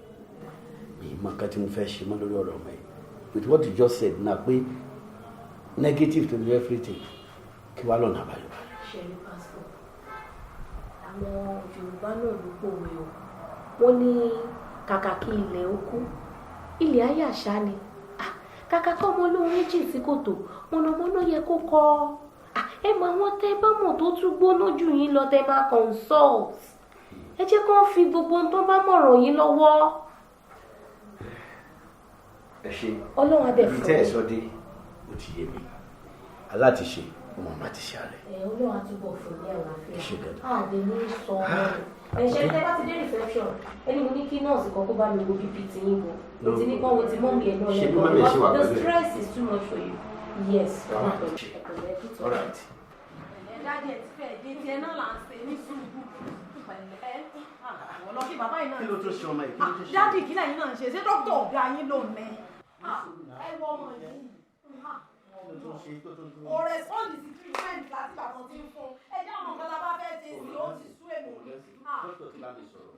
mi ì mọ nǹkan tí mo fẹ́ ṣe mọ́ lórí ọ̀rọ̀ ọmọ yìí with what you just said na pé negative to everything kí wàá lọ́nà àbáyọ. ṣẹlẹ̀ pásítọ̀ àwọn Yorùbá náà ló pòwe o wọ́n ní kàkà kí ilẹ̀ ó kú ilẹ̀ ayé àṣà ni kàkà kọ́ ọmọ olóhùn méjì sí kòtò mọ̀nàmọ́ná yẹ kó kọ́ ẹ mọ àwọn tẹ́ bá mọ̀ tó tún gbóná jù yín lọ tẹ́ máa consult ẹ jẹ́ kó fi gbogbo ohun tó bá mọ̀ràn yín lọ́wọ́. ẹ ṣe Ọlọ́run adẹ fún mi tẹ́ ẹ sọ dé ó ti yé mi aláti ṣe ọmọ ọmọ ti ṣe ààrẹ. Ọlọ́run àtúbọ̀ fún ní àlàáfíà. ẹ ṣe gẹ́gẹ́. àdé ní sọ ẹ̀ṣẹ̀ tẹ́ bá ti dé reception ẹni mo ní kí nọ́ọ̀sì kan kó bá mi wo bp tí yín bọ̀ o ti ní pọ́n wo ti mọ́mí ẹ̀ náà lẹ́kọ̀ọ́ the stress is too much for you. Yes. All right. Dájú ẹ̀ ti fẹ́ dé tiẹ̀ náà là ń ṣe ní sùúrù pẹ̀lẹ́. Àwọn lọ́kì bàbá yìí náà. Kí ló tó ṣe ọmọ yìí? Kí ló tó ṣe? Dájú kí lẹ́yìn náà ń ṣe ṣé dókítà ọ̀gá yín ló ní. Ẹ wọ ọmọ yìí. O rẹ̀spọ́ndì sí treatment láti bàtàn tí ń fún. Ẹ jẹ́ àwọn nǹkan tá a bá fẹ́ ṣe sí ó ti sú èmi.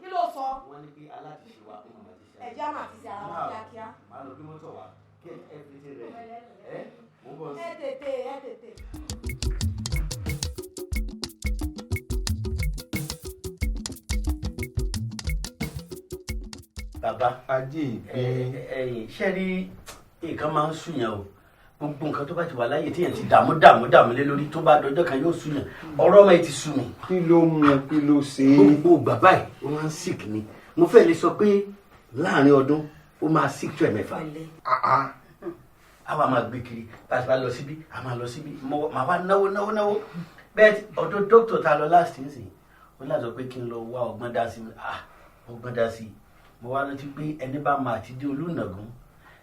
Kí ló sọ? Wọ́n ní pé aláàtìṣe wa ó máa ti ṣe. Ẹ jẹ́ àmà àti ṣe ara wa kíákíá. Màá lọ bí mọ́tò wa kí everything ready. Mo bọ̀ sí. Ẹ tètè. Bàbá ajé ìgbé ṣe rí nǹkan máa ń súnyàn o gbogbo nǹkan tó bá ti wà láyé tíyẹn ti dààmú lé lórí tó bá dọjọ́ kan yóò súnyàn ọ̀rọ̀ ọmọ yìí ti sú mi. kí ló mú kí ló ṣe é. gbogbo bàbá ẹ̀ ó máa ń sick ni mo fẹ́ lè sọ pé láàrin ọdún ó máa sick tó ẹ̀mẹ́fà. àwa máa gbé kiri bá a ti bá lọ síbí a máa lọ síbí màá wá náwó bẹ́ẹ̀ ọ̀dọ̀ dókítà ta lọ láti ń sìn ó láti sọ pé kí n lọ wá ọgbọ́n dá sí mo wá rántí pé ẹni bá máa ti dé olùnàgún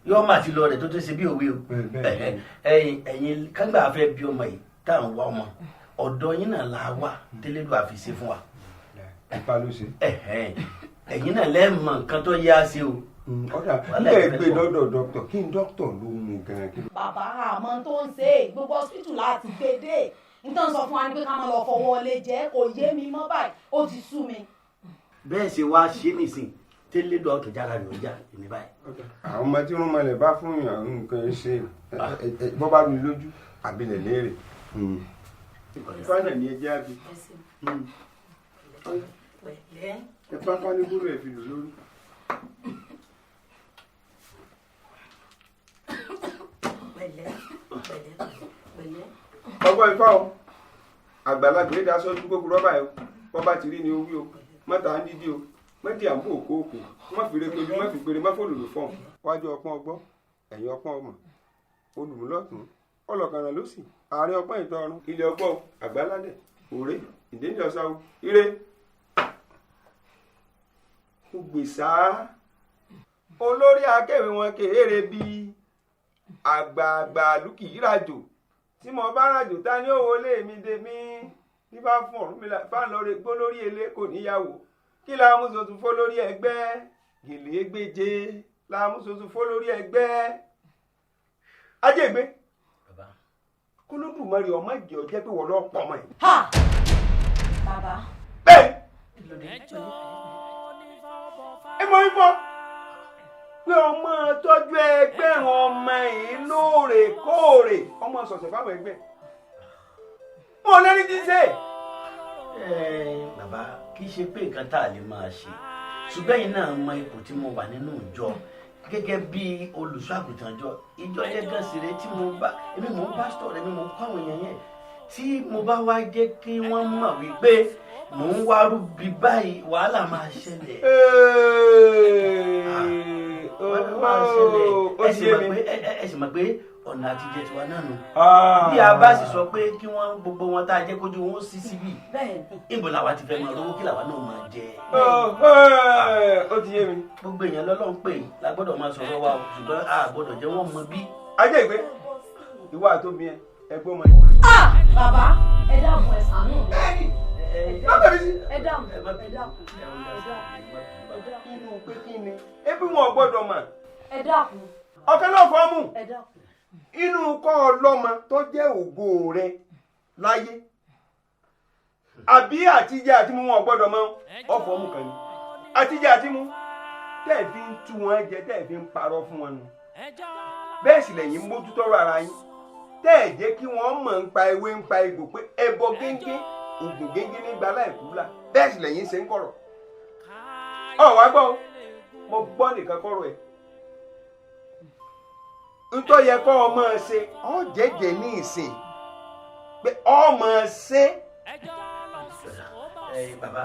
yóò máa ti lọ rẹ̀ tó ṣe bí òwe o ẹ̀yin kágbà fẹ́ bí ọmọ yìí tá à ń wá ọmọ ọ̀dọ̀ yín náà la wà Délé ló àfi ṣe fún wa. ìpa ló ṣe. ẹ̀yin náà lẹ́ẹ̀mọ̀ nǹkan tó yá sí o. ọ̀dà nígbà gbé lọ́dọ̀ dókítà kí n dókítà ló mú gan-an. Bàbá àmọ́ tó ń ṣe gbogbo hospital láti gbé dé nítorí sọ fún wa ni pé ká máa lọ fọwọ́ lé jẹ́ kò yé mi mọ́ báyìí ó ti sú mi. bẹ́ẹ̀ ṣe wá ṣe nìsín Délé lọ tó jára ní ọjà ìní báyìí. àwọn ọmọ tí wọ́n máa lè bá fún yàn nǹkan ṣe bọ́ bá mi lójú àbílẹ̀ léèrè. ìfáànà ni ẹ jẹ́ àbí. ẹ pápá ní gbúrò ẹ̀ fi lò lórí. ọgbọ́n ifá o àgbàlagbà lè dá sọ́jú gbogbo rọ́bà yìí wọ́n bá ti rí ni ó wí o mọ́ta ń dídí o mọ́tì àǹbò òkóòkò má fi repejú má fi péré má fòlùlù fọ́ọ̀n wájú ọpọ́n ọgbọ́n ẹ̀yìn ọpọ́n ọmọ olùmúlọ́tún ọlọ́kànrà lọ́sì ààrẹ ọpọ́n ìtọ́run ilé ọgbọ́n àgbáládẹ̀ òré ìdéjì ọ̀sáwó ire gbèsà olórí akẹ́wé wọn kéré bíi àgbààgbà lùkì ìrajò tí mo bá rajò ta ní òwò lé mi dé mi ní bá fún ọ̀run mi bá lọ rẹ gbó lórí ilé kò níyàwó kí la mú sọtún fó lórí ẹgbẹ́ gèlè gbèje la mú sọtún fó lórí ẹgbẹ́ ajégbé k'Olódùmarè ọmọ ìjẹ́ ọjẹ́ pé wọ́n lọ́ọ́ pọ̀ mọ́ ẹ̀. Bàbá. Bẹ́ẹ̀. Ẹ mọ ifọ̀ pé ọmọ tọ́jú ẹgbẹ́ ọmọ yìí lóòrèkóòrè ọmọ sọ̀sẹ̀ fáwọn ẹgbẹ́. Mo lẹ́ni tí ń ṣe. Bàbá kì í ṣe pé nǹkan tá a lè máa ṣe ṣùgbọ́n yìí náà mọ ipò tí mo wà nínú ìjọ gẹ́gẹ́ bí olùṣọ́ àgùntàn ìjọ yẹn gan sì rẹ tí èmi mò ń pásítọ̀ èmi mò ń kọ́ àwọn èèyàn yẹn tí mo bá wá jẹ́ kí wọ́n mọ̀ wípé mò ń wárú bí báyìí wàhálà máa ṣẹlẹ̀. Wàhálà máa ṣẹlẹ̀ ẹ sì mọ̀ pé ọ̀nà àtijọ́ tiwa náà nù. Bí a bá sì sọ pé kí wọ́n gbogbo wọn tá a jẹ́ kójú wọn sí síbí ìbò làwa ti fẹ́ máa rówó kí làwa náà máa jẹ. Ó ti yé mi. Gbogbo èèyàn lọ́lọ́run pè la gbọ́dọ̀ máa sọ̀rọ̀ wa ṣùgbọ́n a gbọ́dọ̀ jẹ́ wọ́n mọ bí. Ajé ìgbé ìwà àtòbí ẹ ẹgbẹ́ ọmọ yìí. Bàbá ẹ dákun ẹ ṣàánú mi. Ẹ dákun ẹ dákun. Inú pé kí ni ebi wọn gbọ́dọ̀ mọ̀. Ẹ dákun. Ọ̀kẹ́ náà fọ́ mú. Ẹ dákun. Inú kọ́ ọlọ́mọ tó jẹ́ ògo rẹ láyé àbí àtijẹ́ àti mú wọn gbọ́dọ̀ mọ́ ọ̀fọ̀ mú kan ní àtijẹ́ àti mú tẹ́ẹ̀ fi ń tú wọn jẹ tẹ́ẹ̀ fi ń parọ́ fún wọn nù bẹ́ẹ̀ sì lẹ́yìn ń mójútọ́rọ̀ ara yín tẹ́ẹ̀ jẹ́ kí wọ́n mọ̀ ń pa ewé ń pa egbò pé ẹbọ géńgé ògùn géńgé nígbà láìkúlà bẹ́ẹ̀ sì lẹ́yìn ṣe ń kọ̀rọ̀ wá gbọ́ mo gbọ́ nìkan kọ̀rọ̀ ẹ̀ ntọ́ yẹ kọ́ ọmọ ṣe ọ jẹ́jẹ́ ní ìsìn pé ọmọ ṣe. Bàbá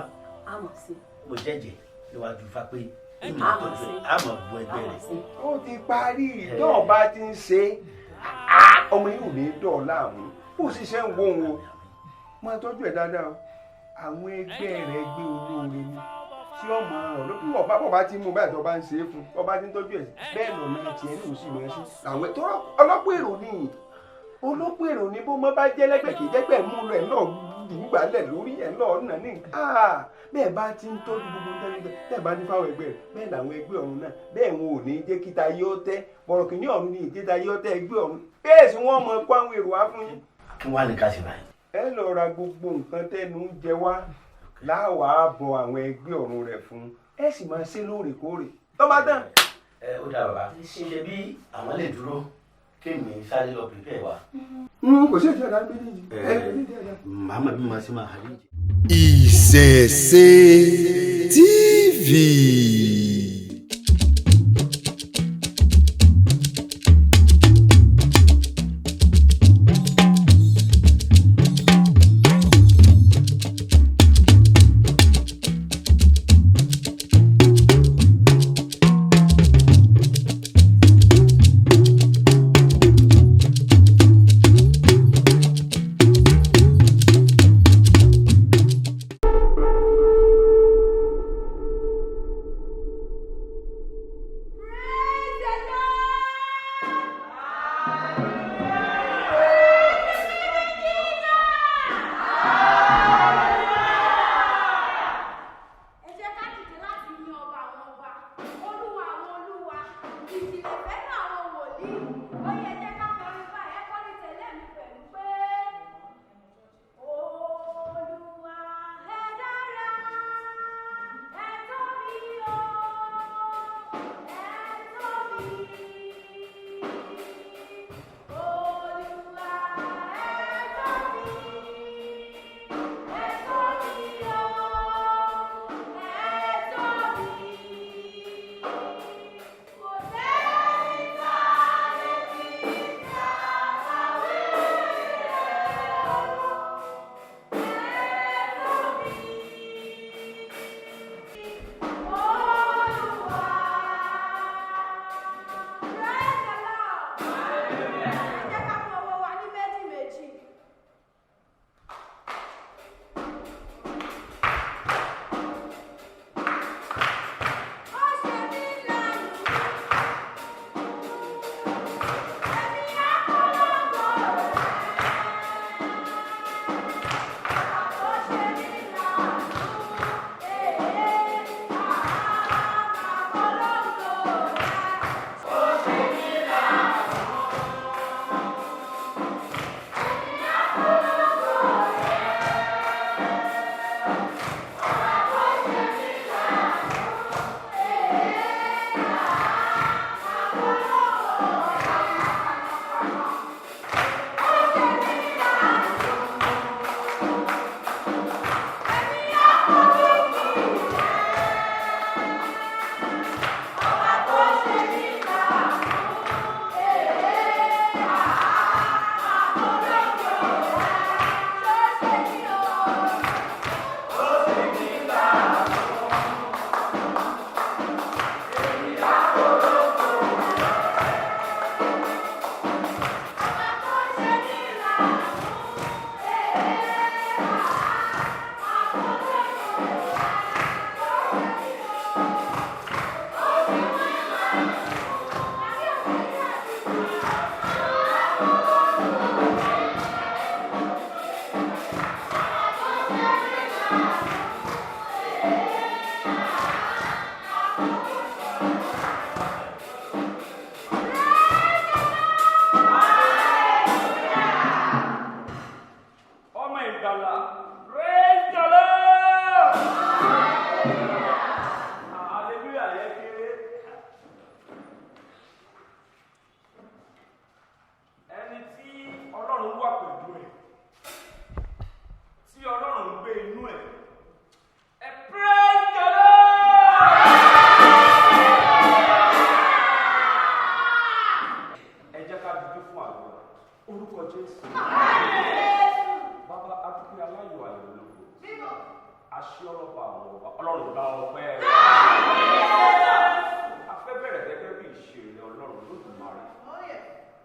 mo jẹ́jẹ́ níwájú fa pé àmọ̀ bu ẹgbẹ́ rẹ̀. Ó ti parí tó bá ti ń ṣe ọmọ yìí ò ní dọ̀ọ́lá àwọn ó sì ṣe ń wo òun o máa tọ́jú ẹ̀ dáadáa àwọn ẹgbẹ́ rẹ̀ gbé olóore ni tí ọmọ ọ̀rọ̀ ló kí bọ́ba ti mú báyìí tó bá ń ṣe é fún bọ́ba ti ń tọ́jú ẹ̀ bẹ́ẹ̀ lọ́nà tiẹ̀ ní òsì mọ̀ ẹ́ sí àwọn tó ọlọ́pọ̀ èrò ni olópọ̀ èrò ni bó mọ́ bá jẹ́ lẹ́gbẹ̀ẹ́ kì í jẹ́gbẹ́ mú lọ ẹ̀ náà dùgbàlẹ̀ lórí ẹ̀ náà nà ní nǹkan bẹ́ẹ̀ bá ti ń tọ́jú gbogbo ńlẹ́gbẹ̀ẹ́ bẹ́ẹ̀ bá ní fáwọn ẹgbẹ́ rẹ̀ bẹ́ẹ̀ làwọn ẹgbẹ́ ọ̀run náà bẹ́ẹ̀ wọn ò ní jẹ́ kíta yóò tẹ́ bọ̀rọ̀ kìíní ọ̀run ní ìjẹ́ta yóò tẹ́ ẹgbẹ́ ọ̀run bẹ́ẹ̀ sì wọ́n mọ kó àwọn èrò wá fún yín. Kí wàá ní ká ṣe báyìí. Ẹ lọ ra gbogbo nǹkan tẹ́nu ń jẹ wá láwàá bọ àwọn ẹgbẹ́ ọ̀run rẹ̀ fún ẹ sì máa ṣe lóòrèkóòrè tó bá tán. Ó dà bàbá ṣe bí àwọn lè dúró kéèmí sáré lọ pípẹ́ wa. Kò sí ètò ẹ̀dá méjèèjì. Màmá mi máa ṣe máa hàrí. Ìṣẹ̀ṣe TV. àṣẹ ọlọ́pàá àwọn ọba ọlọ́run bá ọpẹ́ rẹ̀. afẹ́bẹ̀rẹ̀ gẹ́gẹ́ bí ìṣẹ̀lẹ̀ ọlọ́run lódùmarè.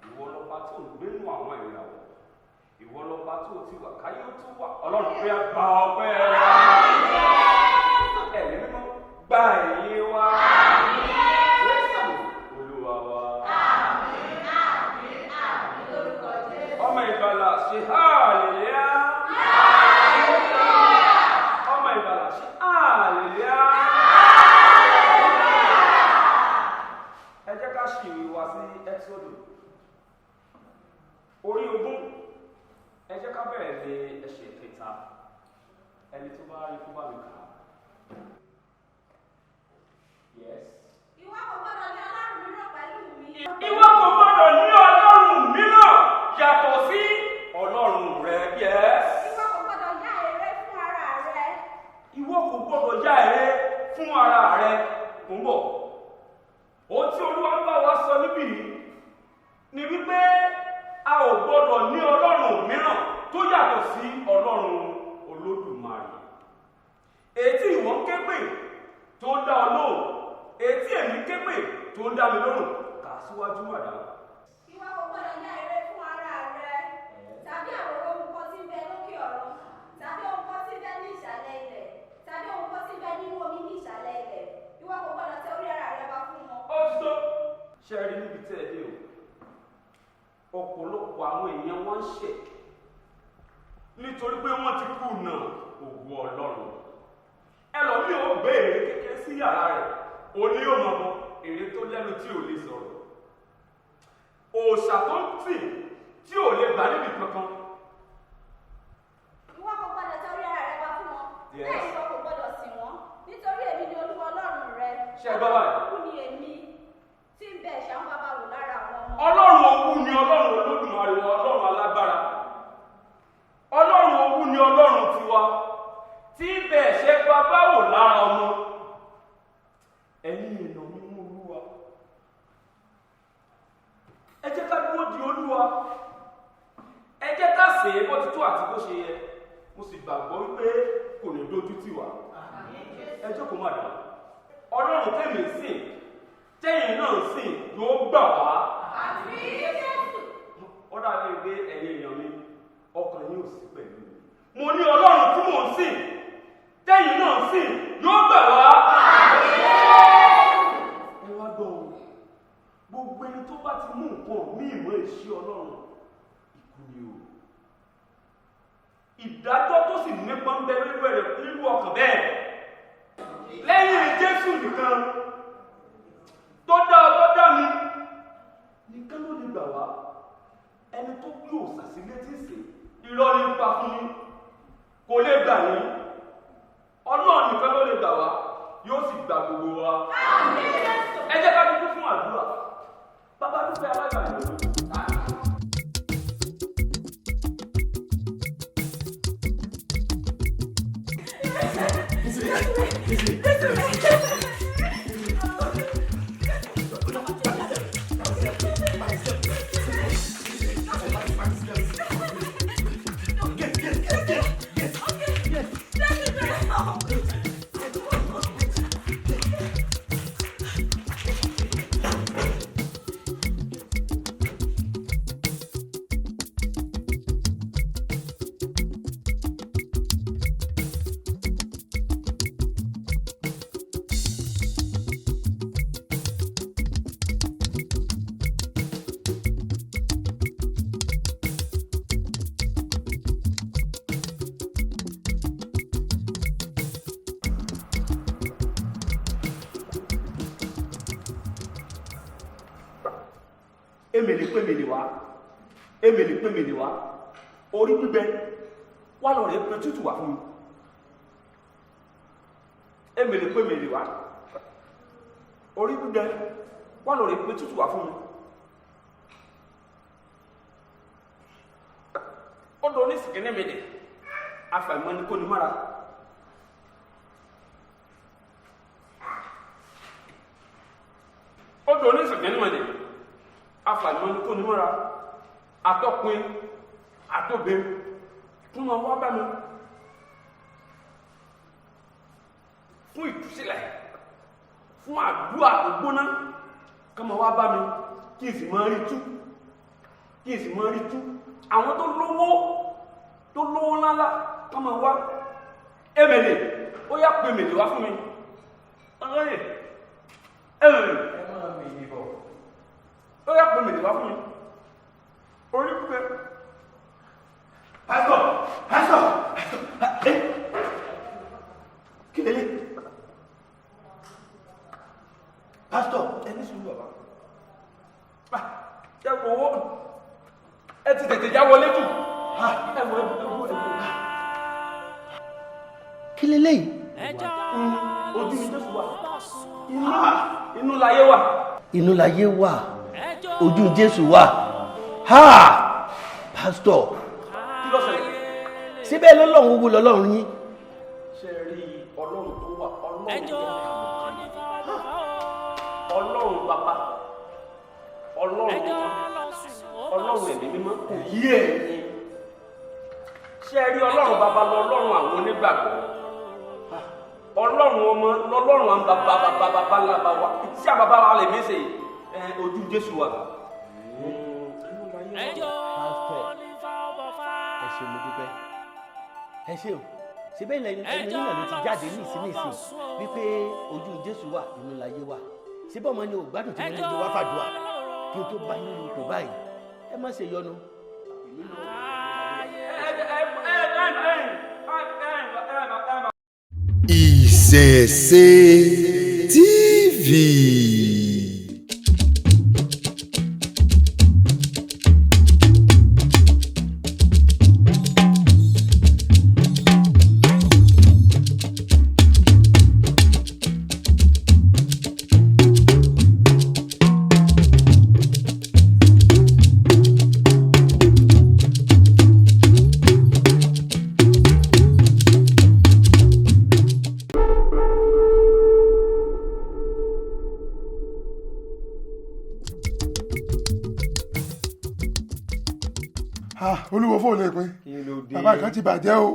ìwọ lọ́ba tó ń gbénú àwọn ìràwọ̀. ìwọ lọ́ba tó ti wà káyé tó wà ọlọ́run pé bá ọpẹ́ rẹ̀. ẹ̀mí mímọ́ gba ẹ̀yìn wa. olúwa wa. ọmọ ìgbàlà ṣe hallelujah. ọmọ ìgbàlà ṣe hallelujah. ẹ jẹ́ ká ṣì wá sí Exodus orí 20. ẹ jẹ́ ká bẹ̀rẹ̀ lé ẹsẹ̀ 3. ẹni tó bá rí kó bá mi kà á. Yes. Ìwọ kò gbọdọ̀ ní ọlọ́run mìíràn pẹ̀lú mi. Ìwọ kò gbọdọ̀ ní ọlọ́run mìíràn yàtọ̀ sí ọlọ́run rẹ. Yes. Ìwọ kò gbọdọ̀ yá ère fún ara rẹ. Ìwọ kò gbọdọ̀ yá ère fún ara rẹ. Mo ń bọ̀. Ohun tí Olúwa ń bá wa sọ níbí ni wípé a ò gbọdọ̀ ní ọlọ́run mìíràn tó yàtọ̀ sí ọlọ́run Olódùmarè. Ètí ìwọ ń ké pè tó ń dá ọ lóhùn. Ètí èmi ké pè tó ń dá mi lóhùn. Kà síwájú màdá. Ìwọ kò gbọdọ̀ yá ère fún ara rẹ. Tàbí àwòrán ohun kan tí ń bẹ lókè ọ̀run. Tàbí ohun kan tí ń bẹ ní ìsàlẹ̀ ilẹ̀. Tàbí ohun kan tí ń bẹ nínú omi ní ìsàlẹ̀ ilẹ̀. Ìwọ kò gbọdọ̀ tẹ orí ara rẹ bá fún wọn. Ó ti tó. Ṣé ẹ rí níbi tẹ́ ẹ dé o? Ọ̀pọ̀lọpọ̀ àwọn èèyàn wọ́n ń ṣẹ̀ nítorí pé wọ́n ti kùnà ògo Ọlọ́run. Ẹlòmíì ó gbé ère kékeré sí yàrá rẹ̀, òní yóò mọ̀ bọ́ ère tó lẹ́nu tí ò lè sọ̀rọ̀. Òòṣà tó ń tì tí ò lè gbà níbi kankan. Ìwọ kò gbọdọ̀ tẹ orí ara rẹ bá fún wọn. Bẹ́ẹ̀ ìwọ kò gbọdọ̀ sìn wọ́n. Nítorí èmi ni Olúwa Ọlọ́run rẹ. Ṣé ẹ gbọ́ báyìí? Òkú ni èmi tí ń bẹ ẹ̀ṣẹ̀ àwọn bàbá wò lára àwọn ọmọ. Ọlọ́run owú ni Ọlọ́run Olódùmarè wa, Ọlọ́run alágbára. Ọlọ́run owú ni Ọlọ́run tiwa tí ń bẹ ẹ̀ṣẹ̀ bàbá wò lára ọmọ. Ẹ̀yin èèyàn mímú Olúwa. Ẹ jẹ́ ká dúró di Olúwa. Ẹ jẹ́ ká ṣe é bó ti tó àti bó ṣe yẹ. Mo sì gbàgbọ́ wípé kò ní dójú tì wá. Ẹ jókòó má dà. Ọlọ́run tèmi sìn, tẹ́yìn náà sìn yóò gbà wá. Ó dàbí pé ẹ̀yin èèyàn mi, ọkàn yín ò sí pẹ̀lú mi. Mo ní Ọlọ́run tí mò ń sìn, tẹ́yìn náà sìn yóò gbà wá. Ẹ wá gbọ́ o, gbogbo ẹni tó bá ti mú nǹkan mí ìmọ̀ èṣí Ọlọ́run, ikú ni o. Ìdájọ́ tó sì nípa ń bẹ nínú ọkàn bẹ́ẹ̀. Lẹ́yìn Jésù nìkan tó dá mi nìkan ló lè gbà wá. Ẹni tó gbé òòṣà sí létí ìsìn irọ́ ní pa fún yín kò lè gbà yín. Ọlọ́run nìkan ló lè gbà wá, yóò sì gbà gbogbo wa. Ẹ jẹ́ ká dúdú fún àdúrà. Bàbá dúpẹ́ alága ìlú. Emèlè pé mèlè wá, orí gbígbẹ wá lọ rẹ̀ pé tútù wá fún mi. Emèlè pé mèlè wá, orí gbígbẹ wá lọ rẹ̀ pé tútù wá fún mi. Ó dọ̀ ní sìkẹ́ nẹ́mẹ̀dẹ̀, afàìmọ́ ní kò ní mára. Ó dọ̀ ní sìkẹ́ nẹ́mẹ̀dẹ̀, afàìmọ́ ní kò ní mára. Àtọkùn àtọbẹ tún máa wá bá mi fún ìtúsílẹ̀ fún àdúrà ògbóná ká máa wá bá mi kí n sì máa rí tú àwọn tó lówó ńláńlá ká máa wá èmèlè ó yá pé èmèlè wá fún mi ọlọ́yẹ̀ èmèlè ó yá pé èmèlè wá fún mi orí pípẹ́. Pastor kí lélẹ̀ Pastor ẹni sùúrù bàbá ẹ̀kọ́ owó ẹ ti tètè já wọlé jù kí lélẹ́yìí. ojú mi Jésù wà inú láyé wà. inú láyé wà ojú Jésù wà Pastor kí ló ṣẹlẹ̀. síbẹ̀ lọ́lọ́run wúwo lọ́lọ́run yín. ṣe rí ọlọ́run tó wà ọlọ́run bàbá ọlọ́run ẹ̀mí mímọ́ kò yí ẹ̀yin. ṣe rí ọlọ́run bàbá lọ́lọ́run àwọn onígbàgbọ́ ọlọ́run ọmọ lọ́lọ́run àwọn bàbá ńlá wa tí a bàbá wa lè mí ṣe ojú Jésù wa. ẹ ṣé mo dúpẹ́ ẹ ṣé o síbẹ̀ ẹni náà ló ti jáde ní ìsìn wípé ojú Jésù wà inú láyé wà síbẹ̀ ọmọ ni ò gbádùn tí wọ́n lè wá fàdúrà kí o tó bá nínú ipò báyìí ẹ má ṣe yọnu. Ìṣẹ̀ṣe TV. olúwo fóònù lè pín bàbá nǹkan ti bàjẹ́ o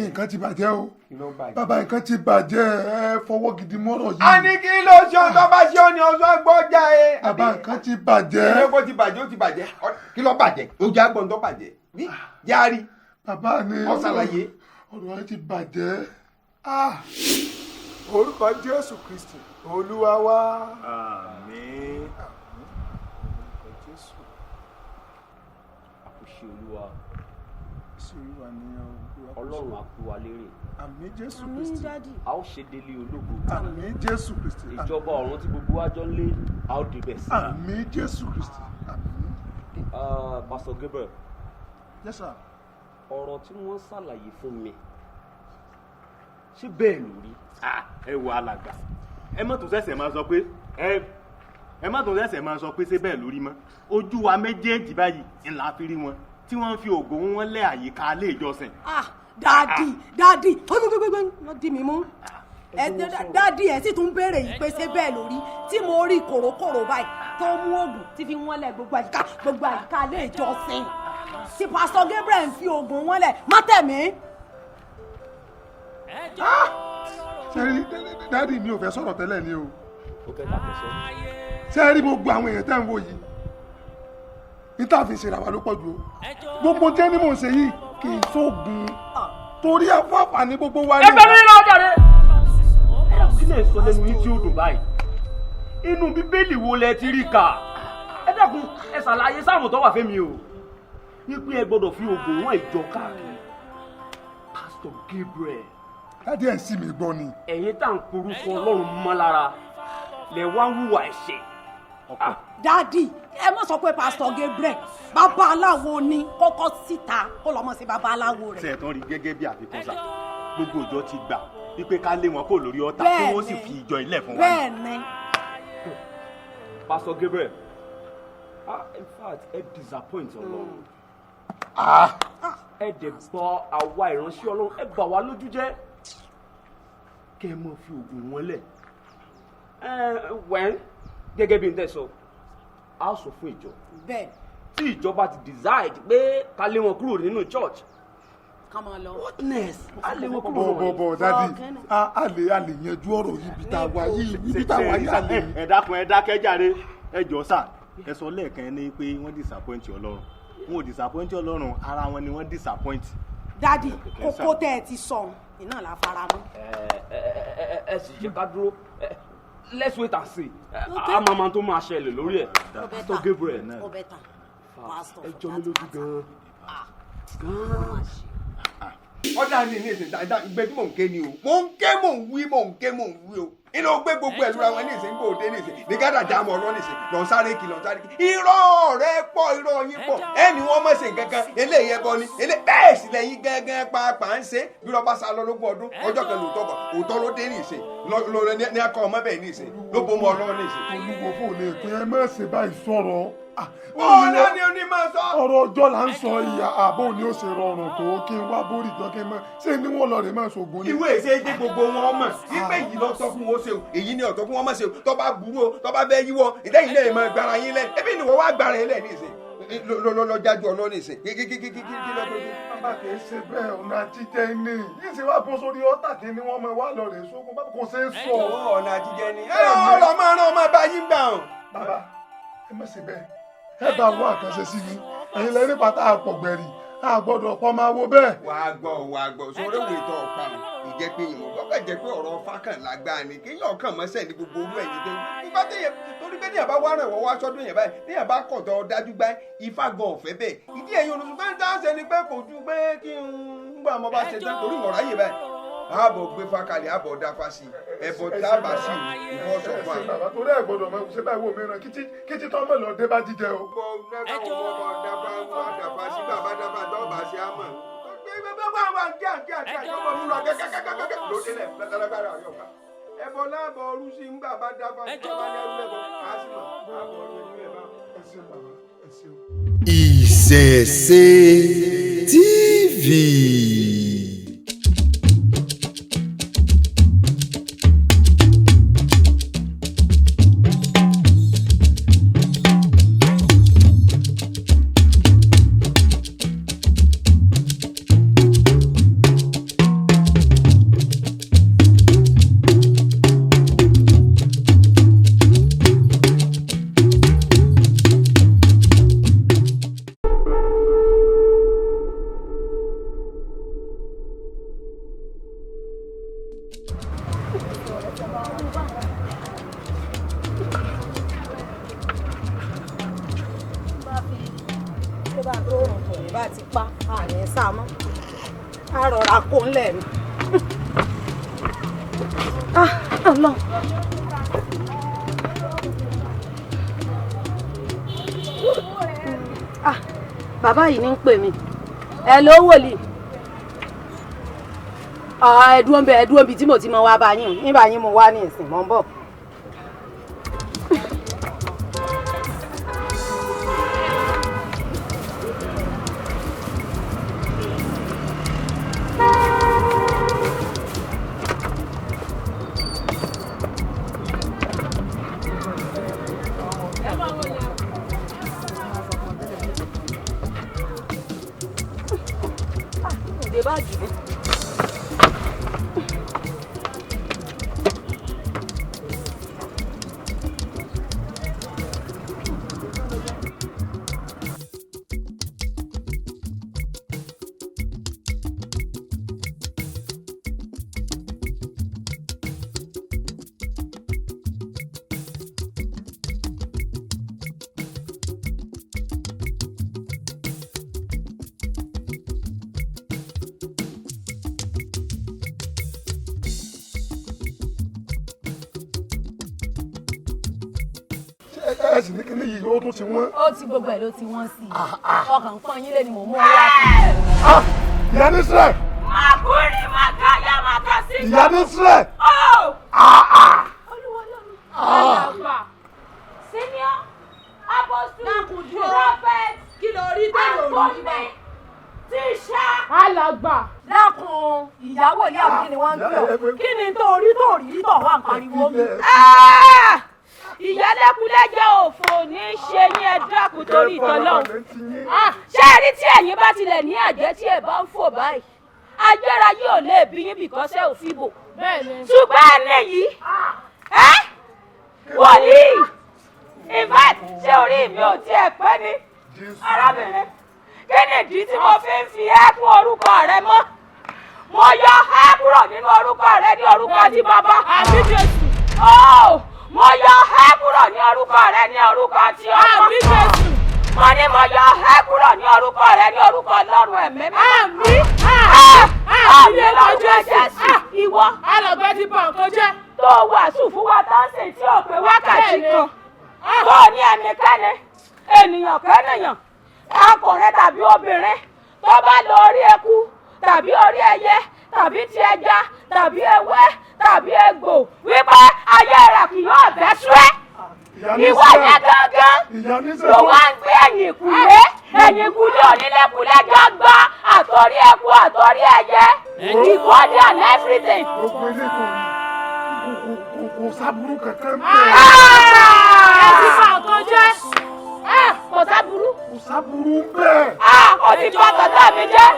nǹkan ti bàjẹ́ o bàbá nǹkan ti bàjẹ́ ẹ fọwọ́ gidi mọ́rọ̀ yìí. a ní kí ló ṣe ọ̀tọ́ bá ṣe ọ́ ni ọ̀ṣọ́ gbọ́jà ẹ. bàbá nǹkan ti bàjẹ́. ẹ kó ti bàjẹ́ ó ti bàjẹ́ kí ló bàjẹ́ ó jẹ́ àgbọ̀n tó bàjẹ́ bí járí. bàbá ni ó ṣàlàyé. ọ̀rọ̀ ẹ ti bàjẹ́. orúkọ Jésù Kristi Olúwa wa. àmín. Ọlọ́run á kú wa lérè. Àmín Jésù Kristi. A ó ṣe délé ológo. Àmín Jésù Kristi. Ìjọba ọ̀run tí gbogbo wa jọ ń lé, a ó débẹ̀ sí. Àmín Jésù Kristi. Àmín. Pastor Gabriel. Yes sir. Ọ̀rọ̀ tí wọ́n ṣàlàyé fún mi, ṣé bẹ́ẹ̀ ló rí? Ẹ wo alàgbà, ẹ má tún ṣẹ̀ṣẹ̀ máa sọ pé ṣé bẹ́ẹ̀ ló rí mọ́. Ojú wa méjèèjì báyìí ńlá fi rí wọn tí wọ́n ń fi ògùn wọn lé àyíká ilé ìjọsìn. Dádì wọ́n dì mí mú dádì ẹ̀ sì tún béèrè yìí pé ṣé bẹ́ẹ̀ lórí tí mo rí kòrókòrò báyìí tó mú ògùn tí fi wọ́n lẹ̀ gbogbo àyíká ilé ìjọsìn tí Pastor Gabriel ń fi ògùn wọn lẹ̀ má tẹ̀mí. sẹ́rí dádì mi ò fẹ́ sọ̀rọ̀ tẹ́lẹ̀ ni o sẹ́rí gbogbo àwọn èèyàn tẹ́ ń wò yìí níta fi ṣe ìràwá ló pọ̀ jù o gbogbo tẹ́ ni mò ń ṣe yìí kì í sóògùn torí afáfà ní gbogbo wa ní. ẹgbẹ́ mi lọ jàre. kí lè sọ lẹ́nu yín tí ó dùn báyìí inú bíbélì wo lẹ ti rí kà ẹ dákun ẹ ṣàlàyé sáàmù tó wà fẹ́mi o wípé ẹ gbọ́dọ̀ fi ògùn wọn ìjọ káàkiri Pastor Gabriel. láti ẹ̀ sì mí gbọ́ ni. ẹ̀yin tá à ń porúkọ Ọlọ́run mọ́ lára lẹ wá ń hùwà ẹ̀ṣẹ̀. dádì ẹ mọ̀ sọ pé Pastor Gabriel bàbá aláwo ni kọ́kọ́ síta kó lọ́mọ sí bàbá aláwo rẹ̀. sẹ́ẹ̀tàn rí gẹ́gẹ́ bí àfikún sá gbogbo ìjọ ti gbà wípé ká lé wọn kó lórí ọ̀tá kí wọ́n sì fi ìjọ ilẹ̀ fún wa. bẹ́ẹ̀ni. Pastor Gabriel in fact ẹ disappoint Ọlọ́run ẹ dẹ̀ bọ àwa ìránṣẹ́ Ọlọ́run ẹ bà wá lójú jẹ́ kẹ́ ẹ mọ̀ fi oògùn wọn lẹ̀ wẹ́n gẹ́gẹ́ bí n tẹ́ sọ a sọ fún ìjọ bẹ́ẹ̀ tí ìjọba ti decide pé ká lé wọn kúrò nínú church come on lọ. witness a lè wọ́n kúrò. bọ̀ dádì a lè yanjú ọ̀rọ̀ yìí ibi tá a wà yìí ibi tá a wà yìí a lè. ẹ dákun ẹ dákẹ́ jàre ẹ jọ sà ẹ sọ lẹ́ẹ̀kan ní pé wọ́n disappoint Ọlọ́run wọn ò disappoint Ọlọ́run ara wọn ni wọ́n disappoint. dádì kókó tẹ́ ẹ ti sọ iná la fara mọ́. ẹ sì ṣe ká dúró let's wait and see a máa tó máa ṣẹlẹ̀ lórí ẹ̀. Pastor Gabriel náà ẹ jọ mi lójú gan-an. ọ̀dà ni ní ìsìn ìgbẹ́ tí mò ń ké ni o mò ń ké mò ń wí o inú gbé gbogbo ẹ̀ lura wọn ní ìsìn gbòde ní ìsìn ní gádà jáàmù ọ̀rọ̀ ní ìsìn lọ́n sáré kì irọ́ rẹ pọ̀ irọ́ yín pọ̀ ẹni wọ́n mọ̀ ṣe kankan eléyìí ẹbọ ni bẹ́ẹ̀ sì lẹ́yìn gángan pàápàá ń ṣe bí lọ́ba sá lọ lógún ọdún ọjọ́ kan lóòótọ́ bọ̀ òótọ́ ló dé ní ìsìn ní akọ ọmọ bẹ́ẹ̀ ní ìsìn ló bó mọ ọlọ́run ní ìsìn. olúwo fò lè pín ẹ má ṣe báyìí sọ̀rọ̀. ọ̀nà ni oní máa sọ. ọ̀rọ̀ ọjọ́ là ń sọ ìyá àbò ni ó ṣe rọrùn tó kí n wá bórí ìjọ kí n mọ ṣé ni wọ́n lọ rè máa ṣògùn ni. ìwé ìṣe dé gbogbo wọn mọ̀ wípé yìí lọ sọ fún wọn ṣe o èyí ni ọ̀tọ̀ fún wọn mọ̀ ṣe o tó bá burú o tó bá fẹ́ yíwọ́ ìdẹ́yìn náà máa gbára yín lẹ́nu ẹbí ni wọ́n wá gbára yín lẹ́nu ìsìn lọ jájú ọlọ́run ìsìn kí lọ́dún. bàbá kì í ṣe bẹ́ẹ̀ ọ̀nà àtijọ́ ni yìí ṣe wá bọ́ sórí ọ́tà kí ni wọ́n máa wá lọ rè ṣógun bàbá kò ṣe é sọ. ọ̀nà àtijọ́ ni ọ̀rọ̀ máa rán ọmọ bá yín gbà hàn. bàbá ẹ má ṣe bẹ́ẹ̀ ẹ bá wọ àkànṣe sí mi ẹ̀yin lẹ́rìí pátá àpọ̀gbẹ̀rì àgbọ̀dọ̀ pọ̀ máa wo bẹ́ẹ̀. wàá gbọ́ sórí òwe tó ọ̀pá ìjẹ́ pé ìmọ̀ gbọ́dọ̀ jẹ́ pé ọ̀rọ̀ fákàn lágbára ni kéèyàn kàn mọ́sẹ̀ ní gbogbo orú ẹ̀yìn tó nígbà téèyàn torí pé téèyàn bá wá rẹ̀ wọ́n wá sọ́dún yẹn báyìí téèyàn bá kọ̀ tó dájú gbá ifá gan ọ̀fẹ́ bẹ́ẹ̀ ìdí ẹ̀yìn olùsùnfẹ́ ń dáhùn ni pé kò ju pé kí n gbà mọ́ bá ṣe tán torí ìmọ̀ra yìí báyìí ààbò gbé fákàlẹ̀ ààbò dáfá sí ẹ̀bọ tábà sí ìfọ̀sọ̀ fún wa. bàbá torí ẹ̀ gbọ́dọ̀ máa ṣe báyìí wò mìíràn kí tọ́ mọ̀ lọ dé bá jíjẹ o. ẹbọ láàbọ̀ ọrú sí ń bàbá dábàá lẹ́rú lẹ́bọ̀ á sì mọ̀ àbọ̀ ọrú ẹ̀yìn ẹ̀ bá. ẹ ṣeun bàbá ẹ ṣeun. Ìṣẹ̀ṣe TV. kó ńlẹ̀ mi. Ọlọ́run. Bàbá yìí ní ń pè mí. Ẹ ló wòlíì. Ẹ̀dúró bí tí mo ti mọ wá bá yín. Nígbà yín mo wá ní ìsìn mọ́ ń bọ̀. ẹsìn ní kíní yìí ó tún ti wọ́n. Ó ti gbogbo ẹ̀ ló ti wọ́n sí i. Ọkàn ń pọ́n yín lé ni mò ń mú owó wá fún mi. Ìyá ní sílẹ̀. Àkúrí màkà yá màkà sí. Ìyá ní sílẹ̀. Olúwa lọ́run. Alàgbà, senior, apostle, prophet, kí ló rí bẹ́ẹ̀ ló rí bẹ́ẹ̀. Tíṣà. Alàgbà. Dákun ìyàwó ìyá mi kí ni wọ́n ń pè ọ́? Kí ni tó rí tó wà ń pariwo mi? Ìyálẹ́kúlẹ́jẹ́ òfò ní í ṣe yín ẹ dákun torí ìtọ́lọ́hún. Ṣé ẹ rí tí ẹ̀yin bá tilẹ̀ ní àjẹ́ tí ẹ bá ń fò báyìí? ayérayé ò lè bí yín bìkọ́sẹ́ òfìbò ṣùgbọ́n ẹni yìí wòlíì invite ṣé orí mi ò tiẹ̀ pẹ́ ni arábìnrin kí ni ìdí tí mo fi ẹ́ kún orúkọ rẹ mọ́ mo yọ ẹ́ kúrò nínú orúkọ rẹ ní orúkọ ti bàbá àbí Jésù mo yọ ẹ́ kúrò ní orúkọ rẹ ní orúkọ ti ọmọ àbí Jésù mo ní mo yọ ẹ́ kúrò ní orúkọ rẹ ní orúkọ Ọlọ́run ẹ̀mí mímọ́ àmì lọ́jọ́ Jésù ìwọ alàgbà ti bà nǹkan jẹ́. tó wàásù fún wa tá ń sìn tí ò pé wákàtí kan tó ní ẹnikẹ́ni ènìyàn kẹ́nìyàn ọkùnrin tàbí obìnrin tó bá lọ orí ẹkú tàbí orí ẹyẹ tàbí ti ẹja tàbí ewé tàbí egbò wípé ayé rẹ̀ kì yóò bẹ́ sú ẹ́ ìwọ yẹn gangan ló wá ń gbé ẹ̀yìn ìkúlé onílẹ̀kùnlẹ́jọ́ gbọ́ àtọ̀rí ẹkú àtọ̀rí ẹyẹ ìbọ̀dé and everything. kò sábúrú kankan bẹ́ẹ̀. ẹ ti bà nǹkan jẹ́. kò sábúrú. kò sábúrú bẹ́ẹ̀. ó ti bá bàbá mi jẹ́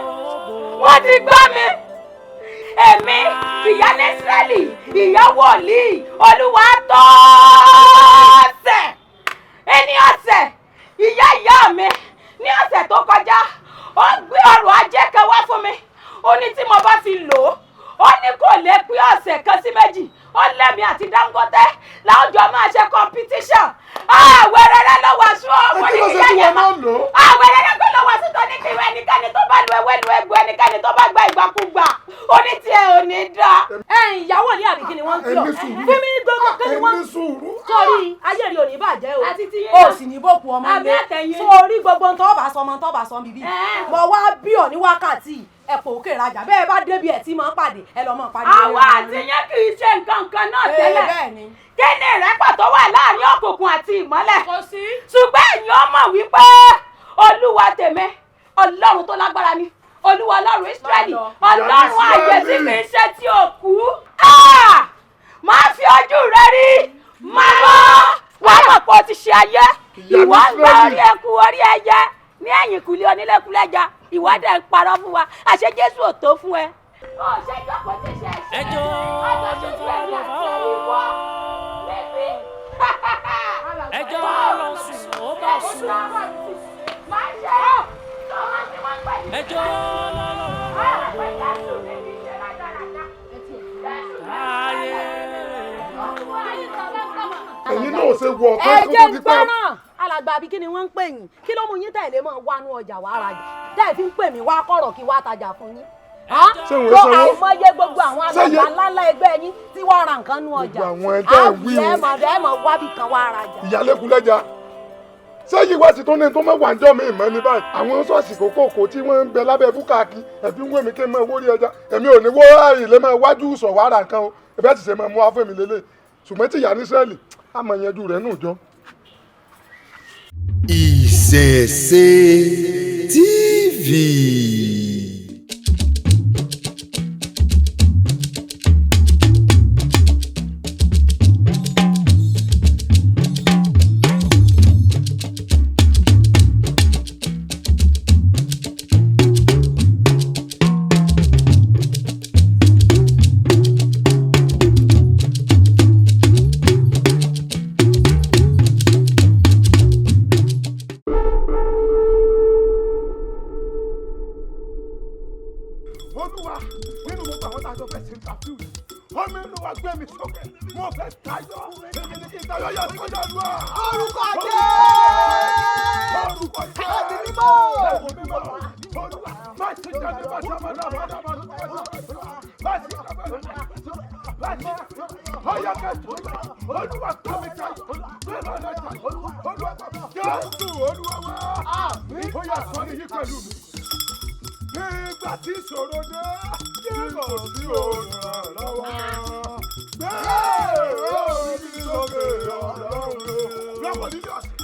wọ́n ti gbọ́ mi. èmi ìyá ní Ísírẹ́lì ìyá wòlíì Olúwatọ́sìn ẹni ọ̀sẹ̀ ìyá mi ní ọ̀sẹ̀ tó kọjá ó gbé ọrọ̀ ajé kan wá fún mi ó ní tí mo bá fi lò ó ní kò lè pín ọ̀sẹ̀ kan sí méjì ó lẹ́mi àti Dangote láwùjọ máa ṣe competition àwẹ̀rẹ̀rẹ̀ lọ́wọ́ sún ọmọ ní kíkẹ́ yẹn mọ́ àwẹ̀rẹ̀rẹ̀ kọ́ lọ́wọ́ sún tó ní kí ẹnikẹ́ni tó bá lu ẹwẹ́ lu ẹgbẹ́ ẹnikẹ́ni tó bá gba ìgbàkúgbà ó ní tiẹ̀ ò ní dá. ìyàwó ní àbíkí ni wọ́n ń pè ọ́ fún mi gbogbo kí ni wọ́n ń sọ̀rí ayé rí òní bàjẹ́ o sì ní bòkú ọmọ ilé sórí gbogbo tó bá sọ bíbí mo wá bí ọ ní wákàtí ẹ̀pọ̀ òkè rajà bẹ́ẹ̀ bá débi ẹ̀ tí máa ń pàdé ẹ lọ́ máa pàdé. àwa àti yẹn kì í ṣe nǹkan kan náà tẹ́lẹ̀ kí ni ìrẹ́pọ̀ tó wà láàrin òkùnkùn àti ìmọ́lẹ̀ ṣùgbọ́n ẹ̀yin ọmọ wípé Olúwa tèmi Ọlọ́run tó lágbára ni Olúwa Ọlọ́run Ísírẹ́lì Ọlọ́run ayé tí kì í ṣe ti òkú máa fi ojú rẹ rí máa lọ wà á mọ̀ pé o ti ṣe ayé ìwọ ń gba orí ẹkú orí ẹyẹ ní ẹ̀yìn kùlé onílẹ̀kùlẹ̀já ìwádìí ń parọ́ fún wa àṣẹ Jésù ò tó fún ẹ. ọ̀ṣẹ́ ìjọpọ̀ ti ṣe ẹ̀ṣẹ̀ àjọṣojú ẹ̀rí àti ìwọ lẹ́bí. ẹjọ́ lọ sùn ó bá sùn. máa ṣe ọmọ tí wọ́n gbà yìí. ẹjọ́ lọ́lọ́. ẹ̀yin náà ṣe wọ ọ̀kan ẹ tó jẹ́ ti pẹ́. gbọ́ràn alàgbà àbí kí ni wọ́n ń pè yín kí ló mú yín tẹ̀lé mọ́ wánú ọjà wá rajà tẹ́ẹ̀ fi ń pè mí wá kọ̀rọ̀ kí wá tajà fún yín. ṣé wọ́n sanwó àìmọye gbogbo àwọn alàgbà ńláńlá ẹgbẹ́ yín tí wọ́n ra nǹkan nú ọjà àwọn ẹ̀dá ìwí o àbí wábì kan wá rajà. ìyálékúlẹ́jà sẹ́yìn wá sí tó ní tó mẹ́wàá ńjọ́ mi ìmọ̀ ní báyìí àwọn ṣọ́ọ̀ṣì kòkòkò tí wọ́n ń bẹ lábẹ́ búkàkì ẹ̀bí ń wé mi kí n máa wórí ẹja èmi ò ní wó àìlè máa wájú sọ̀ wàrà nǹkan o ẹ̀bẹ́ ti ṣe máa mú wá fún mi lélẹ̀ ṣùgbọ́n tí ìyá ní Ísírẹ́lì á mọ ìyẹn ju rẹ̀ nù jọ. Ìṣẹ̀ṣe TV. Olúwa nínú gbogbo àwọn tá a jọ fẹ́ ṣe interview yìí ọmọ inú wa gbé mi sókè mo fẹ́ tayọ èmi ní kí n tayọ yẹ sọ́jà lù ọ́. orúkọ jẹ́ orúkọ jẹ́ ẹ̀mí mímọ́ ẹ̀mí mímọ́ Olúwa má ṣe jẹ́ mi bàtà bàtà bàtà bàtà má ṣe jẹ́ mi bàtà ọ̀yà kẹ́tù Olúwa tó mi tayọ bẹ́ẹ̀ náà lọ tayọ Olúwa tó mi Jésù Olúwa wá ó yà sọ ní yí pẹ̀lú mi. Nígbà tí ìṣòro dé, tí kò sí olùrànlọ́wọ́. Bẹ́ẹ̀ orí mi lókè ọlọ́run. Lọ́wọ́ nílé ọ̀sẹ̀,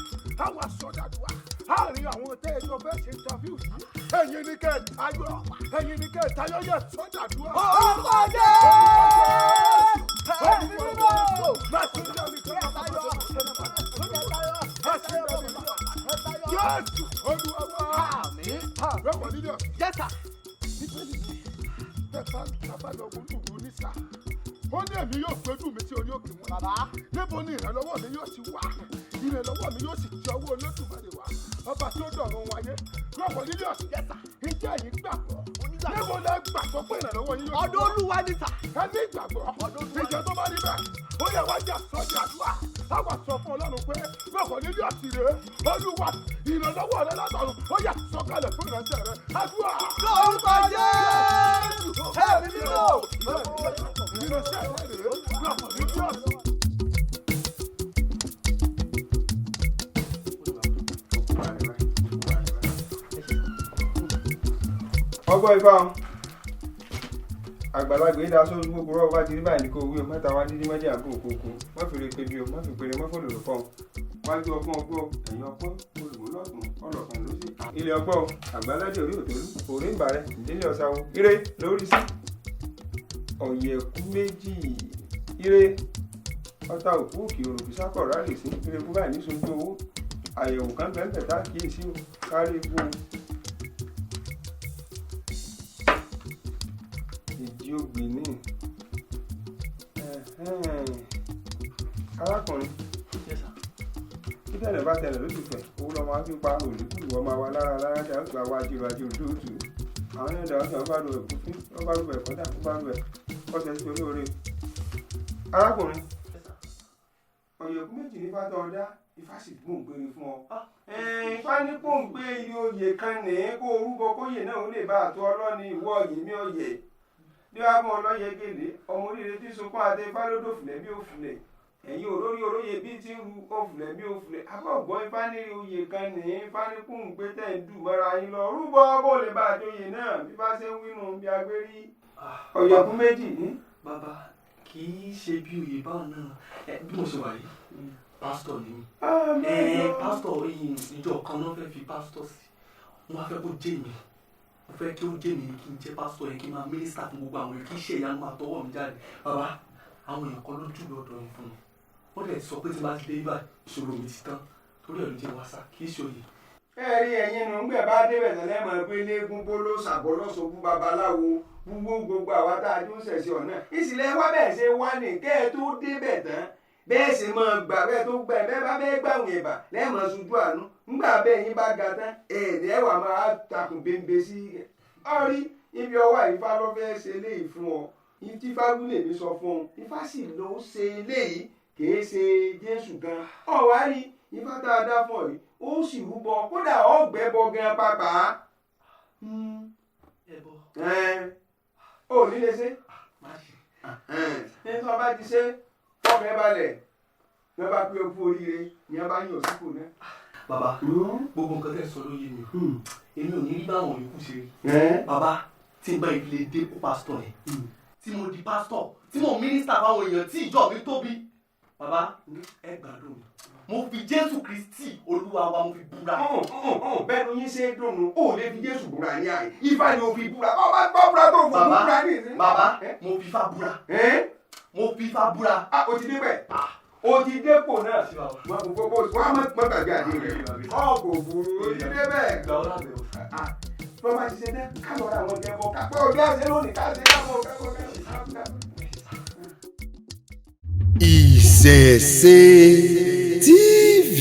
àwọn aṣọ́jàdùwà, àárín àwọn tẹ́ ẹjọ́ bẹ́ẹ̀ ṣe interview yìí. Ẹ̀yin ni kẹ́ ẹ̀ tayọ, ẹ̀yin ni kẹ́ ẹ̀ tayọ yẹ sọ́jàdùwà. Orúkọ jẹ́ ẹ̀mí mímọ́. Má ṣe jẹ́ mi kí wọ́n bá tayọ. Má ṣe jẹ́ mi kí Jésù Olúwa wá. Àmín. Lọ́wọ́ nílé ọ̀sẹ̀. Yes, sir. Àbáyọ olúwo nísà ó ní èmi yóò gbójú mi sí orí òkè wọn. Bàbá níbo ni ìrànlọ́wọ́ mi yóò ti wá? Ìrànlọ́wọ́ mi yóò sì ti ọwọ́ Olódùmarè wá. Ọba tí ó dọ̀run wáyé lọ́wọ́ nílé ọ̀sìn yẹ́sà ìjẹ́ yìí gbàgbọ́. Níbo lẹ gbàgbọ́ pé ìrànlọ́wọ́ yín yóò ti wá? Ọ̀dọ̀ Olúwa ní sà. Ẹ ní ìgbàgbọ́. Ìjọ tó bá rí bẹ́ẹ̀ ó yẹ wájà sọ́jà àdúrà. Àwa sọ fún Ọlọ́run pé lọ́wọ́ nílé ọ̀sìn rẹ̀ Olúwa ìrànlọ́wọ́ rẹ látọ̀run ó yẹ sọ̀kalẹ̀ fún ìránṣẹ́ rẹ. Àdúrà. Lórúkọ Jésù. Ẹ̀mí mímọ́. Ìránṣẹ́ rẹ rèé lọ́wọ́ nílé ọ̀sìn. ọgbọ́n ifá àgbàlagbà yìí dáa sórí gbogbo rọ́ọ̀ bá ti rí báyìí ní kò wí o mẹ́ta wá dídí méjì àgbo òkòkò má fèrè pé bí o má fi pèrè má fò lòlò fọ́n wájú ọgbọ́n ẹ̀yìn ọgbọ́n olùmúlọ́tún ọlọ́kan ló sì. ilé ọgbọ́n àgbàládé orí òtòlú òrí ń bàrẹ̀ ìdílé ọ̀sáwó ire lórí sí ọ̀yẹ̀kú méjì ire ọta òkú òkè olùfisákọ̀ rálì sí ire fún báyìí ní sojú owó àyẹ̀wò kan bẹ́ẹ̀ tá kíyèsí o kárí epo ìdí ògbì ní arákùnrin kí tẹ̀lẹ̀ bá tẹ̀lẹ̀ ló ti fẹ̀ owó lọ́mọ á fi pa òlùkù ìwọ máa wá lára dá ó gba wá jìrò àjò òdòdó àwọn ẹ̀yìn ìdáwọ́ tí wọ́n bá lu ẹ̀kú fún wọ́n bá lu ẹ̀kọ́ dà wọ́n bá lu ẹ̀ ọ̀sẹ̀ sí olóore arákùnrin ọ̀yẹ̀kú méjì ní fátọ̀ ọ̀dá ifá sì gbòǹgbèrè fún ọ. ifá ní pòǹgbé iye oyè kan ní kó orúkọ kóyè náà ó lè bá àtọ ọlọ́ni ìwọ ọ̀yẹ̀ mi ọ̀yẹ̀ bí wàá mú ọlọ́yẹ gèlè ọmọ oríire tí sunkún àti ifá lódò fìlẹ̀ bí òfìlẹ̀ ẹ̀yin olórí olóye bíi ti ń ru òfìlẹ̀ bí òfìlẹ̀ abọ́gbọ́n ifá ní oyè kan ní ifá ní pòǹgbé tẹ̀ ń dù mọ́ra yín lọ rúbọ kó lè bá àjọyè náà bí bá ṣe ń wínú bí agbérí ọ̀yẹ̀kú méjì ní. bàbá kì í ṣe bí oyè báwọn náà bí mo ṣe wà yìí pásítọ̀ ni mí pásítọ̀ ìjọ kan náà fẹ́ fi pásítọ̀ sí wọn á fẹ́ kó jẹ́ mi mo fẹ́ kí ó jẹ́ mi kí n jẹ́ pásítọ̀ yẹn kí n máa mínísítà fún gbogbo àwọn èèyàn kí iṣẹ́ ìyanu máa tọwọ́ mi jáde bàbá àwọn èèyàn kan ló jù lọ́dọ̀ yẹn fún mi wọ́n dẹ̀ sọ pé tí n bá ti dé ibà ìṣòro mi ti tán torí ẹ̀ ló jẹ́ wàsá kì í ṣe òye. ẹ rí ẹ̀yin nù ń gbẹ bá débẹ̀ tẹ́lẹ̀ mọ̀ pé léegun bóló ṣàbọ̀lọ́sọ̀kú babaláwo gbogbo àwa tá a dún ṣẹ̀ṣẹ̀ ọ̀nà ìsìlẹ̀ wá bẹ́ẹ̀ ṣe wá ní kẹ́ ẹ tó débẹ̀ tán bẹ́ẹ̀ sì máa gbà bẹ́ẹ̀ tó gbà bẹ́ẹ̀ bá bẹ́ẹ̀ gbàwìn ẹ̀bà lẹ́ẹ̀mọ̀ sojú àánú ńgbà bẹ́ẹ̀ yín bá ga tán ẹ̀ẹ́dẹ́ wà máa takùn bẹ́ńbẹ́ sí rẹ̀ ọ̀rí ibi ọwọ́ Ifá ló fẹ́ ṣe léyìí fún ọ tí Ifá wílé mi sọ fún ọ Ifá sì ló ṣe léyìí kìí ṣe Jésù gan ọ̀wá rí Ifá dáadáa fún ọ yìí ó sì rúbọ kódà ọ̀gbẹ́ bọ gan pàpà ó nílé ṣe ní tí wọ́n bá ti ṣe ọkàn balẹ̀ ní wọ́n bá pé okú oríire ní wọ́n bá yàn sípò náà. bàbá gbogbo nǹkan tẹ́ sọ ló yé mi èmi ò ní rí báwọn yòókù ṣe rí bàbá tí n bá ìdílé dé kó pásítọ̀ yẹn tí mo di pásítọ̀ tí mo mínísítà fáwọn èèyàn tí ìjọ mi tóbi bàbá ẹ gbàdúrà mi mo fi Jésù Kristi Olúwa wa mo fi búra. bẹ́ẹ̀ ni yín ṣe é dùnnú ó lè fi Jésù búra ní àyè Ifá ni ó fi búra bá bá gbọ́ búra tó fún búra ní ìsín. bàbá mo fi Ifá búra mo fi Ifá búra. o ti débẹ̀ o ti dépò náà wọ́n á má gbàgbé àdé rẹ̀ ọ̀gò òfurufú o ti débẹ̀. bọ́lá ti ṣe tẹ́ ká lọ́ra àwọn kẹ́kọ̀ọ́ ká pé òbí àṣẹ lónìí ká ṣe káwọn kẹ́kọ̀ọ́. Ìṣẹ̀ṣe TV.